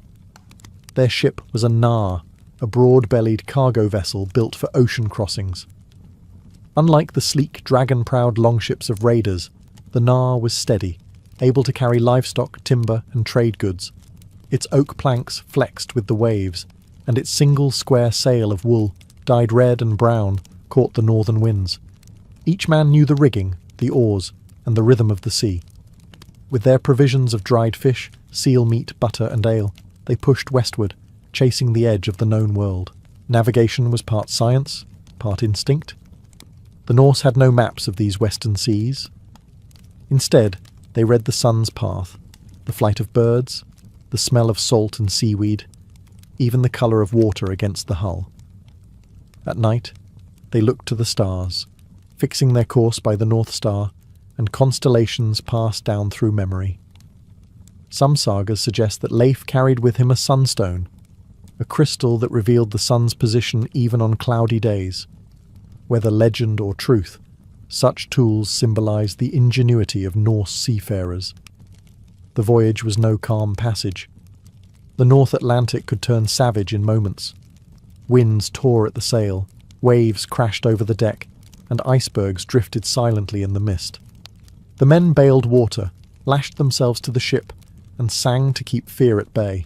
Their ship was a nar, a broad-bellied cargo vessel built for ocean crossings. Unlike the sleek, dragon-prowed longships of raiders, the nar was steady, able to carry livestock, timber, and trade goods. Its oak planks flexed with the waves, and its single square sail of wool, dyed red and brown, caught the northern winds. Each man knew the rigging, the oars, and the rhythm of the sea. With their provisions of dried fish, seal meat, butter, and ale, they pushed westward, chasing the edge of the known world. Navigation was part science, part instinct. The Norse had no maps of these western seas, Instead, they read the sun's path, the flight of birds, the smell of salt and seaweed, even the colour of water against the hull. At night, they looked to the stars, fixing their course by the North Star, and constellations passed down through memory. Some sagas suggest that Leif carried with him a sunstone, a crystal that revealed the sun's position even on cloudy days. Whether legend or truth, such tools symbolized the ingenuity of Norse seafarers. The voyage was no calm passage. The North Atlantic could turn savage in moments. Winds tore at the sail, waves crashed over the deck, and icebergs drifted silently in the mist. The men bailed water, lashed themselves to the ship, and sang to keep fear at bay.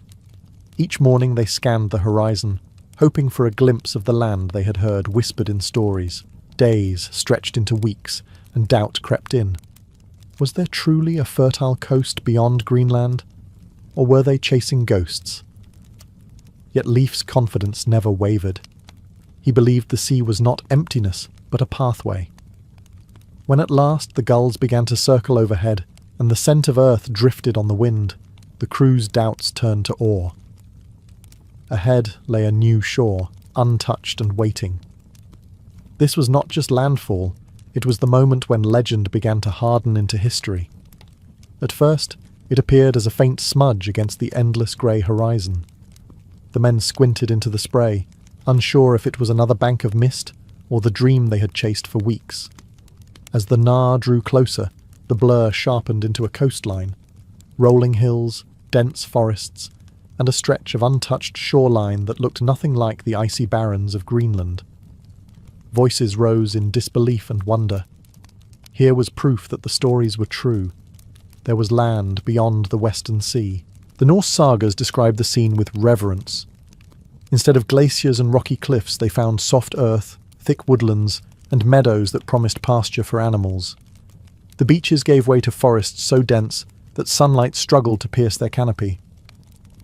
Each morning they scanned the horizon, hoping for a glimpse of the land they had heard whispered in stories. Days stretched into weeks, and doubt crept in. Was there truly a fertile coast beyond Greenland, or were they chasing ghosts? Yet Leif's confidence never wavered. He believed the sea was not emptiness, but a pathway. When at last the gulls began to circle overhead, and the scent of earth drifted on the wind, the crew's doubts turned to awe. Ahead lay a new shore, untouched and waiting. This was not just landfall, it was the moment when legend began to harden into history. At first, it appeared as a faint smudge against the endless grey horizon. The men squinted into the spray, unsure if it was another bank of mist or the dream they had chased for weeks. As the Nar drew closer, the blur sharpened into a coastline, rolling hills, dense forests, and a stretch of untouched shoreline that looked nothing like the icy barrens of Greenland. Voices rose in disbelief and wonder. Here was proof that the stories were true. There was land beyond the Western Sea. The Norse sagas described the scene with reverence. Instead of glaciers and rocky cliffs, they found soft earth, thick woodlands, and meadows that promised pasture for animals. The beaches gave way to forests so dense that sunlight struggled to pierce their canopy.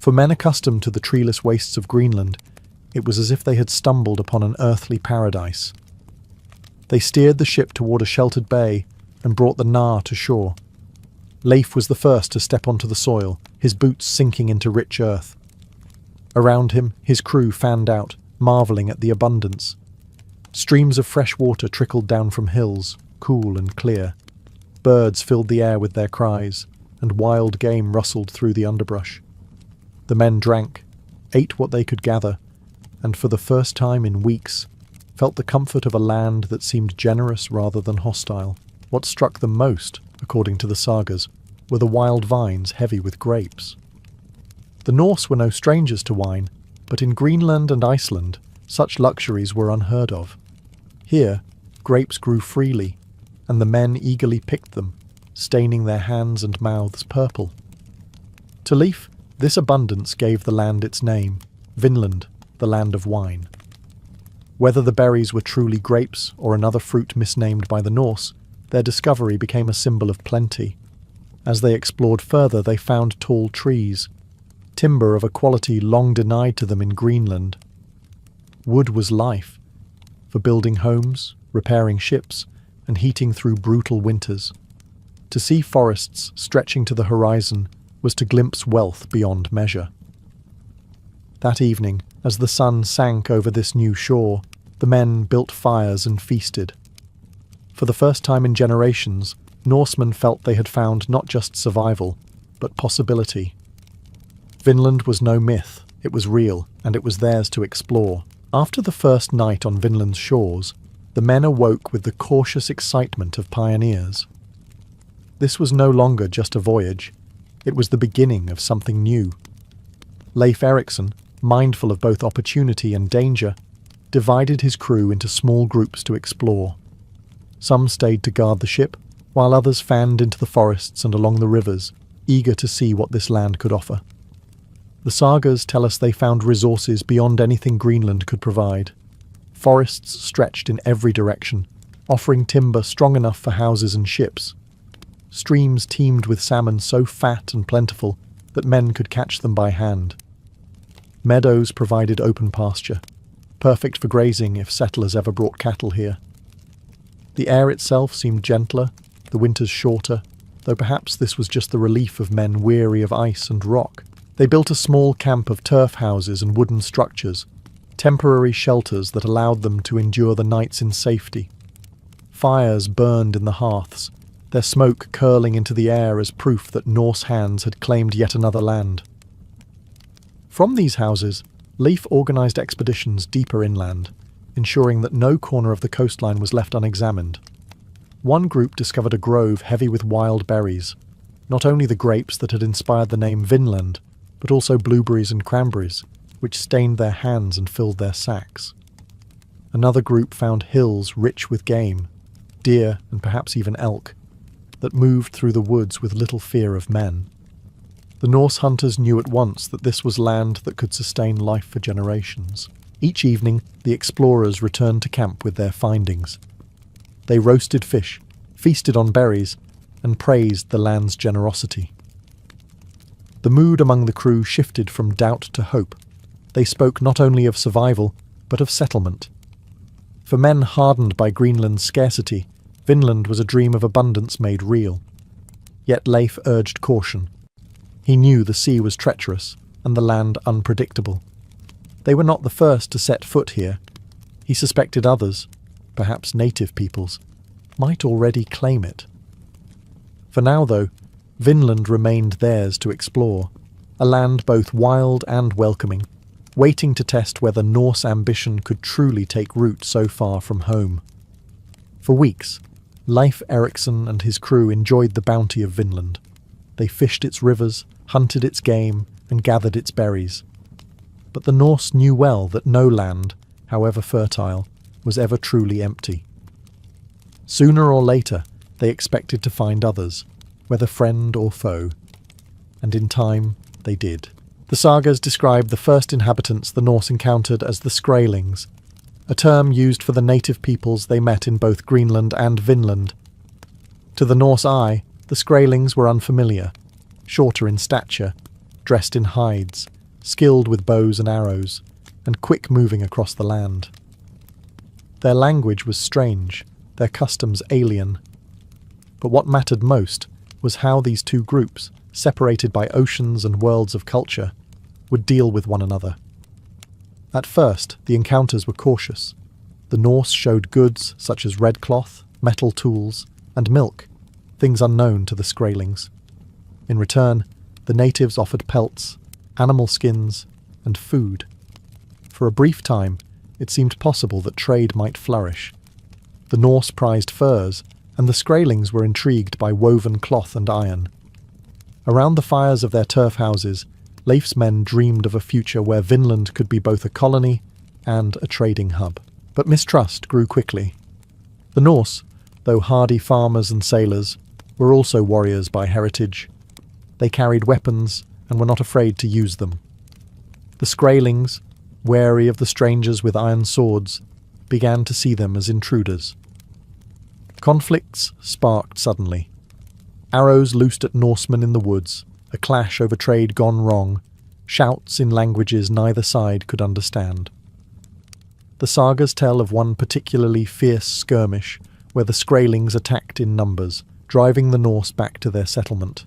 For men accustomed to the treeless wastes of Greenland, it was as if they had stumbled upon an earthly paradise. They steered the ship toward a sheltered bay and brought the Nar to shore. Leif was the first to step onto the soil, his boots sinking into rich earth. Around him, his crew fanned out, marvelling at the abundance. Streams of fresh water trickled down from hills, cool and clear. Birds filled the air with their cries, and wild game rustled through the underbrush. The men drank, ate what they could gather, and for the first time in weeks, felt the comfort of a land that seemed generous rather than hostile. What struck them most, according to the sagas, were the wild vines heavy with grapes. The Norse were no strangers to wine, but in Greenland and Iceland, such luxuries were unheard of. Here, grapes grew freely, and the men eagerly picked them, staining their hands and mouths purple. To Leif, this abundance gave the land its name, Vinland, the land of wine. Whether the berries were truly grapes or another fruit misnamed by the Norse, their discovery became a symbol of plenty. As they explored further, they found tall trees, timber of a quality long denied to them in Greenland. Wood was life, for building homes, repairing ships, and heating through brutal winters. To see forests stretching to the horizon was to glimpse wealth beyond measure. That evening, as the sun sank over this new shore, the men built fires and feasted. For the first time in generations, Norsemen felt they had found not just survival, but possibility. Vinland was no myth, it was real, and it was theirs to explore. After the first night on Vinland's shores, the men awoke with the cautious excitement of pioneers. This was no longer just a voyage, it was the beginning of something new. Leif Erikson, mindful of both opportunity and danger, divided his crew into small groups to explore. Some stayed to guard the ship, while others fanned into the forests and along the rivers, eager to see what this land could offer. The sagas tell us they found resources beyond anything Greenland could provide. Forests stretched in every direction, offering timber strong enough for houses and ships. Streams teemed with salmon so fat and plentiful that men could catch them by hand. Meadows provided open pasture, perfect for grazing if settlers ever brought cattle here. The air itself seemed gentler, the winters shorter, though perhaps this was just the relief of men weary of ice and rock. They built a small camp of turf houses and wooden structures, temporary shelters that allowed them to endure the nights in safety. Fires burned in the hearths, their smoke curling into the air as proof that Norse hands had claimed yet another land. From these houses, Leif organised expeditions deeper inland, ensuring that no corner of the coastline was left unexamined. One group discovered a grove heavy with wild berries, not only the grapes that had inspired the name Vinland, but also blueberries and cranberries, which stained their hands and filled their sacks. Another group found hills rich with game, deer and perhaps even elk, that moved through the woods with little fear of men. The Norse hunters knew at once that this was land that could sustain life for generations. Each evening, the explorers returned to camp with their findings. They roasted fish, feasted on berries, and praised the land's generosity. The mood among the crew shifted from doubt to hope. They spoke not only of survival, but of settlement. For men hardened by Greenland's scarcity, Vinland was a dream of abundance made real. Yet Leif urged caution. He knew the sea was treacherous and the land unpredictable. They were not the first to set foot here. He suspected others, perhaps native peoples, might already claim it. For now, though, Vinland remained theirs to explore, a land both wild and welcoming, waiting to test whether Norse ambition could truly take root so far from home. For weeks, Leif Erikson and his crew enjoyed the bounty of Vinland. They fished its rivers, hunted its game, and gathered its berries. But the Norse knew well that no land, however fertile, was ever truly empty. Sooner or later, they expected to find others, whether friend or foe. And in time, they did. The sagas describe the first inhabitants the Norse encountered as the Skraelings, a term used for the native peoples they met in both Greenland and Vinland. To the Norse eye, the Skraelings were unfamiliar, shorter in stature, dressed in hides, skilled with bows and arrows, and quick-moving across the land. Their language was strange, their customs alien. But what mattered most was how these two groups, separated by oceans and worlds of culture, would deal with one another. At first, the encounters were cautious. The Norse showed goods such as red cloth, metal tools, and milk, things unknown to the Skraelings. In return, the natives offered pelts, animal skins, and food. For a brief time, it seemed possible that trade might flourish. The Norse prized furs, and the Skraelings were intrigued by woven cloth and iron. Around the fires of their turf houses, Leif's men dreamed of a future where Vinland could be both a colony and a trading hub. But mistrust grew quickly. The Norse, though hardy farmers and sailors, were also warriors by heritage. They carried weapons and were not afraid to use them. The Skraelings, wary of the strangers with iron swords, began to see them as intruders. Conflicts sparked suddenly. Arrows loosed at Norsemen in the woods, a clash over trade gone wrong, shouts in languages neither side could understand. The sagas tell of one particularly fierce skirmish where the Skraelings attacked in numbers, driving the Norse back to their settlement.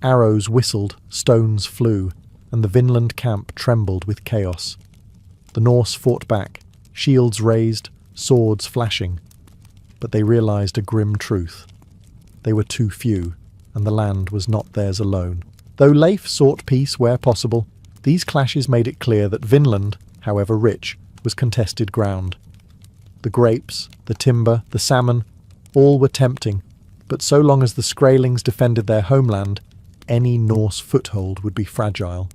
Arrows whistled, stones flew, and the Vinland camp trembled with chaos. The Norse fought back, shields raised, swords flashing, but they realized a grim truth. They were too few, and the land was not theirs alone. Though Leif sought peace where possible, these clashes made it clear that Vinland, however rich, was contested ground. The grapes, the timber, the salmon, all were tempting, but so long as the Skraelings defended their homeland, any Norse foothold would be fragile.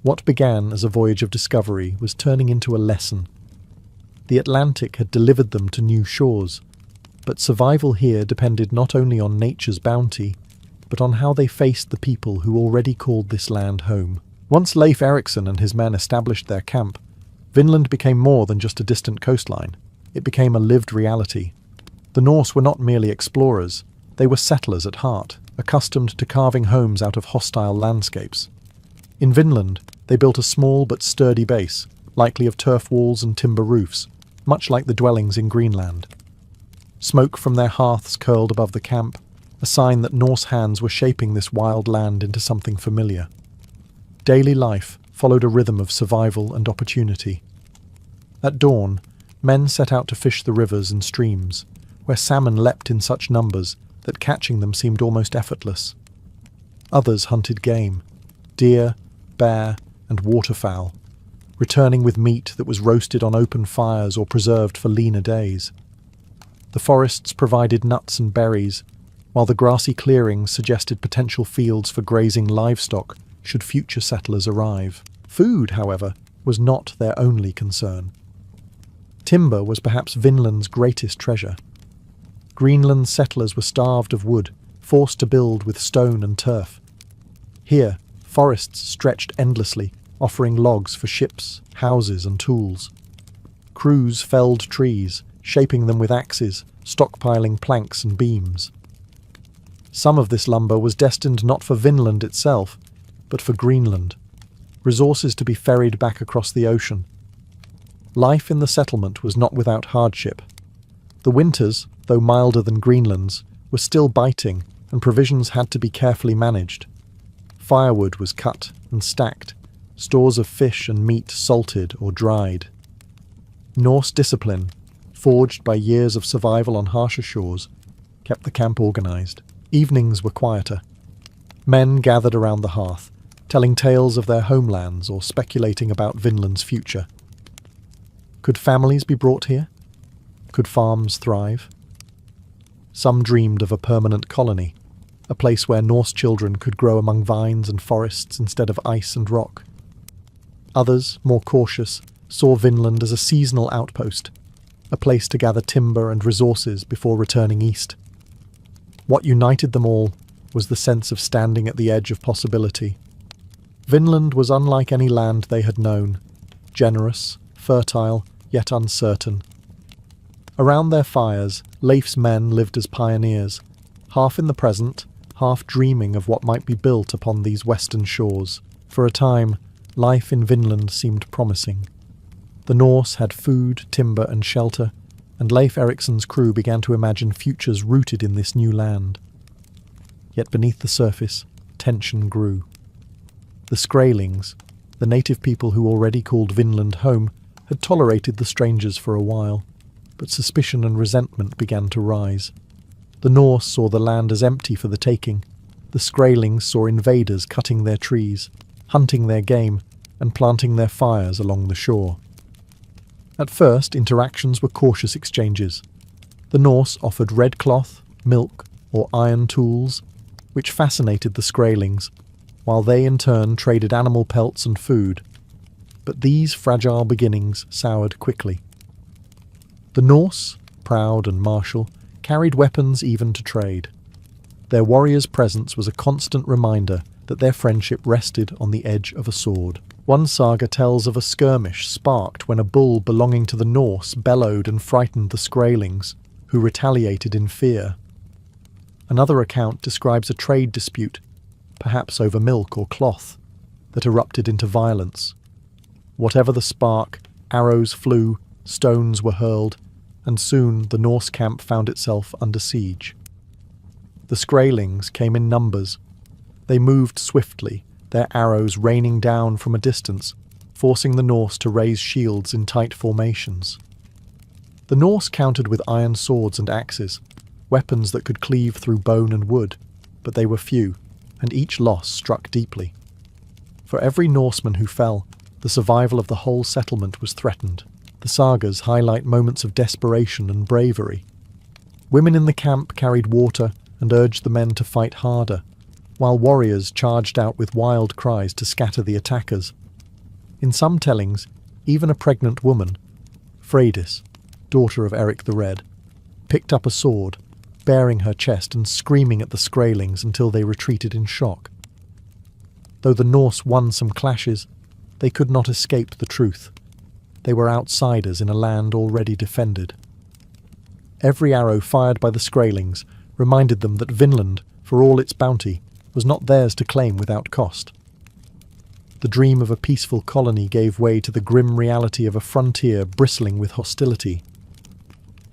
What began as a voyage of discovery was turning into a lesson. The Atlantic had delivered them to new shores, but survival here depended not only on nature's bounty, but on how they faced the people who already called this land home. Once Leif Erikson and his men established their camp, Vinland became more than just a distant coastline. It became a lived reality. The Norse were not merely explorers, they were settlers at heart, accustomed to carving homes out of hostile landscapes. In Vinland, they built a small but sturdy base, likely of turf walls and timber roofs, much like the dwellings in Greenland. Smoke from their hearths curled above the camp, a sign that Norse hands were shaping this wild land into something familiar. Daily life followed a rhythm of survival and opportunity. At dawn, men set out to fish the rivers and streams, where salmon leapt in such numbers that catching them seemed almost effortless. Others hunted game, deer, bear, and waterfowl, returning with meat that was roasted on open fires or preserved for leaner days. The forests provided nuts and berries, while the grassy clearings suggested potential fields for grazing livestock should future settlers arrive. Food, however, was not their only concern. Timber was perhaps Vinland's greatest treasure. Greenland's settlers were starved of wood, forced to build with stone and turf. Here, forests stretched endlessly, offering logs for ships, houses, and tools. Crews felled trees, shaping them with axes, stockpiling planks and beams. Some of this lumber was destined not for Vinland itself, but for Greenland, resources to be ferried back across the ocean. Life in the settlement was not without hardship. The winters, though milder than Greenland's, were still biting, and provisions had to be carefully managed. Firewood was cut and stacked, stores of fish and meat salted or dried. Norse discipline, forged by years of survival on harsher shores, kept the camp organised. Evenings were quieter. Men gathered around the hearth, telling tales of their homelands or speculating about Vinland's future. Could families be brought here? Could farms thrive? Some dreamed of a permanent colony, a place where Norse children could grow among vines and forests instead of ice and rock. Others, more cautious, saw Vinland as a seasonal outpost, a place to gather timber and resources before returning east. What united them all was the sense of standing at the edge of possibility. Vinland was unlike any land they had known, generous, fertile, yet uncertain. Around their fires, Leif's men lived as pioneers, half in the present, half dreaming of what might be built upon these western shores. For a time, life in Vinland seemed promising. The Norse had food, timber, and shelter, and Leif Eriksson's crew began to imagine futures rooted in this new land. Yet beneath the surface, tension grew. The Skraelings, the native people who already called Vinland home, had tolerated the strangers for a while, but suspicion and resentment began to rise. The Norse saw the land as empty for the taking. The Skraelings saw invaders cutting their trees, hunting their game, and planting their fires along the shore. At first, interactions were cautious exchanges. The Norse offered red cloth, milk, or iron tools, which fascinated the Skraelings, while they in turn traded animal pelts and food. But these fragile beginnings soured quickly. The Norse, proud and martial, carried weapons even to trade. Their warriors' presence was a constant reminder that their friendship rested on the edge of a sword. One saga tells of a skirmish sparked when a bull belonging to the Norse bellowed and frightened the Skraelings, who retaliated in fear. Another account describes a trade dispute, perhaps over milk or cloth, that erupted into violence. Whatever the spark, arrows flew, stones were hurled, and soon the Norse camp found itself under siege. The Skraelings came in numbers. They moved swiftly, their arrows raining down from a distance, forcing the Norse to raise shields in tight formations. The Norse countered with iron swords and axes, weapons that could cleave through bone and wood, but they were few, and each loss struck deeply. For every Norseman who fell, the survival of the whole settlement was threatened. The sagas highlight moments of desperation and bravery. Women in the camp carried water and urged the men to fight harder, while warriors charged out with wild cries to scatter the attackers. In some tellings, even a pregnant woman, Freydis, daughter of Eric the Red, picked up a sword, baring her chest and screaming at the Skraelings until they retreated in shock. Though the Norse won some clashes, they could not escape the truth. They were outsiders in a land already defended. Every arrow fired by the Skraelings reminded them that Vinland, for all its bounty, was not theirs to claim without cost. The dream of a peaceful colony gave way to the grim reality of a frontier bristling with hostility.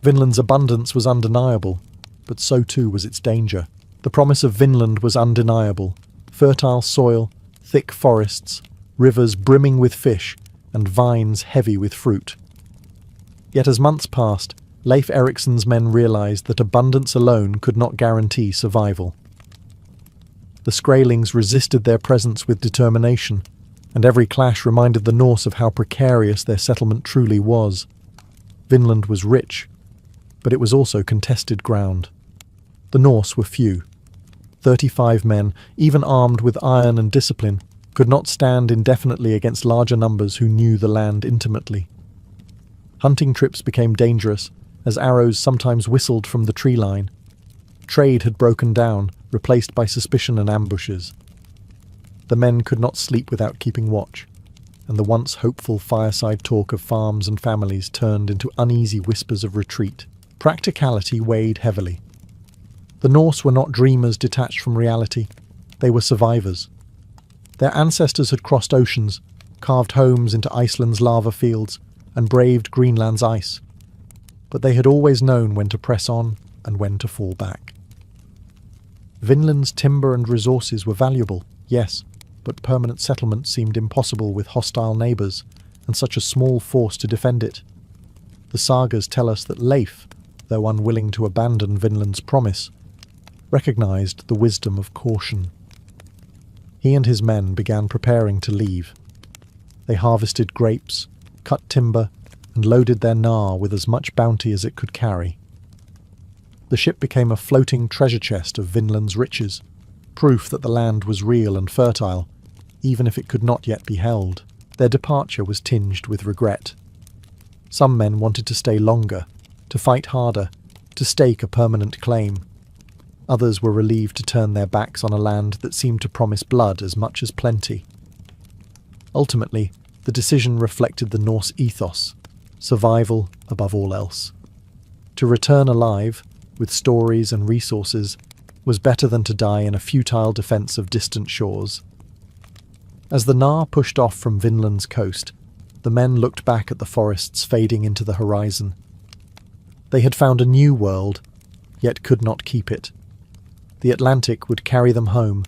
Vinland's abundance was undeniable, but so too was its danger. The promise of Vinland was undeniable: fertile soil, thick forests, rivers brimming with fish, and vines heavy with fruit. Yet as months passed, Leif Eriksson's men realized that abundance alone could not guarantee survival. The Skraelings resisted their presence with determination, and every clash reminded the Norse of how precarious their settlement truly was. Vinland was rich, but it was also contested ground. The Norse were few. 35 men, even armed with iron and discipline, could not stand indefinitely against larger numbers who knew the land intimately. Hunting trips became dangerous, as arrows sometimes whistled from the tree line. Trade had broken down, replaced by suspicion and ambushes. The men could not sleep without keeping watch, and the once hopeful fireside talk of farms and families turned into uneasy whispers of retreat. Practicality weighed heavily. The Norse were not dreamers detached from reality. They were survivors. Their ancestors had crossed oceans, carved homes into Iceland's lava fields, and braved Greenland's ice. But they had always known when to press on and when to fall back. Vinland's timber and resources were valuable, yes, but permanent settlement seemed impossible with hostile neighbours and such a small force to defend it. The sagas tell us that Leif, though unwilling to abandon Vinland's promise, recognised the wisdom of caution. He and his men began preparing to leave. They harvested grapes, cut timber, and loaded their gnar with as much bounty as it could carry. The ship became a floating treasure chest of Vinland's riches, proof that the land was real and fertile, even if it could not yet be held. Their departure was tinged with regret. Some men wanted to stay longer, to fight harder, to stake a permanent claim. Others were relieved to turn their backs on a land that seemed to promise blood as much as plenty. Ultimately, the decision reflected the Norse ethos: survival above all else. To return alive, with stories and resources, was better than to die in a futile defence of distant shores. As the gnar pushed off from Vinland's coast, the men looked back at the forests fading into the horizon. They had found a new world, yet could not keep it. The Atlantic would carry them home,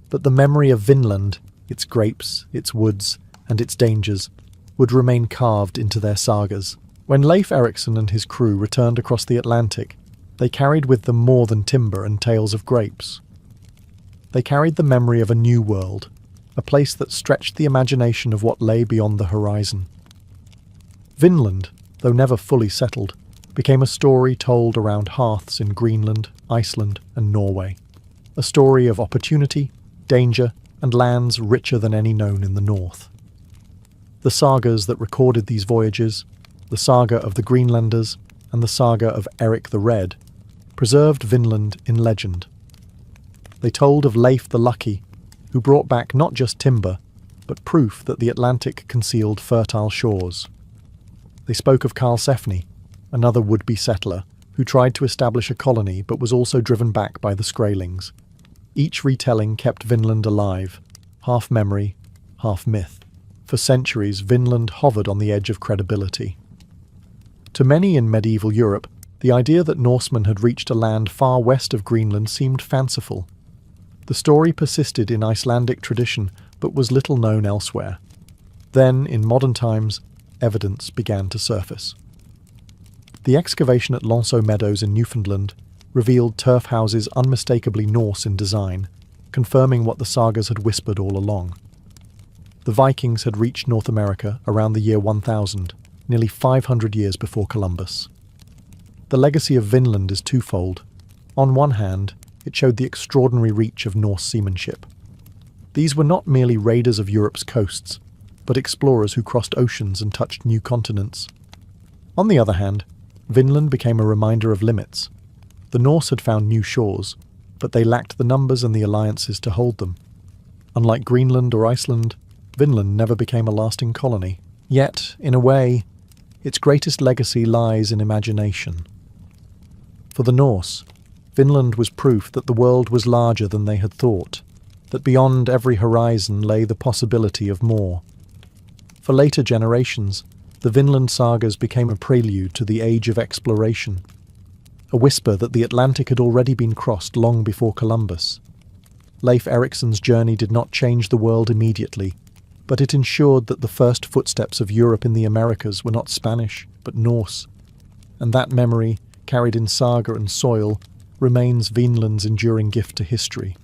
but the memory of Vinland, its grapes, its woods, and its dangers, would remain carved into their sagas. When Leif Erikson and his crew returned across the Atlantic, they carried with them more than timber and tales of grapes. They carried the memory of a new world, a place that stretched the imagination of what lay beyond the horizon. Vinland, though never fully settled, became a story told around hearths in Greenland, Iceland, and Norway. A story of opportunity, danger, and lands richer than any known in the north. The sagas that recorded these voyages, the saga of the Greenlanders and the saga of Eric the Red, preserved Vinland in legend. They told of Leif the Lucky, who brought back not just timber, but proof that the Atlantic concealed fertile shores. They spoke of Karlsefni, another would-be settler, who tried to establish a colony but was also driven back by the Skraelings. Each retelling kept Vinland alive, half memory, half myth. For centuries, Vinland hovered on the edge of credibility. To many in medieval Europe, the idea that Norsemen had reached a land far west of Greenland seemed fanciful. The story persisted in Icelandic tradition, but was little known elsewhere. Then, in modern times, evidence began to surface. The excavation at Lonceau Meadows in Newfoundland revealed turf houses unmistakably Norse in design, confirming what the sagas had whispered all along. The Vikings had reached North America around the year 1000, nearly 500 years before Columbus. The legacy of Vinland is twofold. On one hand, it showed the extraordinary reach of Norse seamanship. These were not merely raiders of Europe's coasts, but explorers who crossed oceans and touched new continents. On the other hand, Vinland became a reminder of limits. The Norse had found new shores, but they lacked the numbers and the alliances to hold them. Unlike Greenland or Iceland, Vinland never became a lasting colony. Yet, in a way, its greatest legacy lies in imagination. For the Norse, Vinland was proof that the world was larger than they had thought, that beyond every horizon lay the possibility of more. For later generations, the Vinland sagas became a prelude to the age of exploration, a whisper that the Atlantic had already been crossed long before Columbus. Leif Erikson's journey did not change the world immediately, but it ensured that the first footsteps of Europe in the Americas were not Spanish, but Norse. And that memory, carried in saga and soil, remains Vinland's enduring gift to history.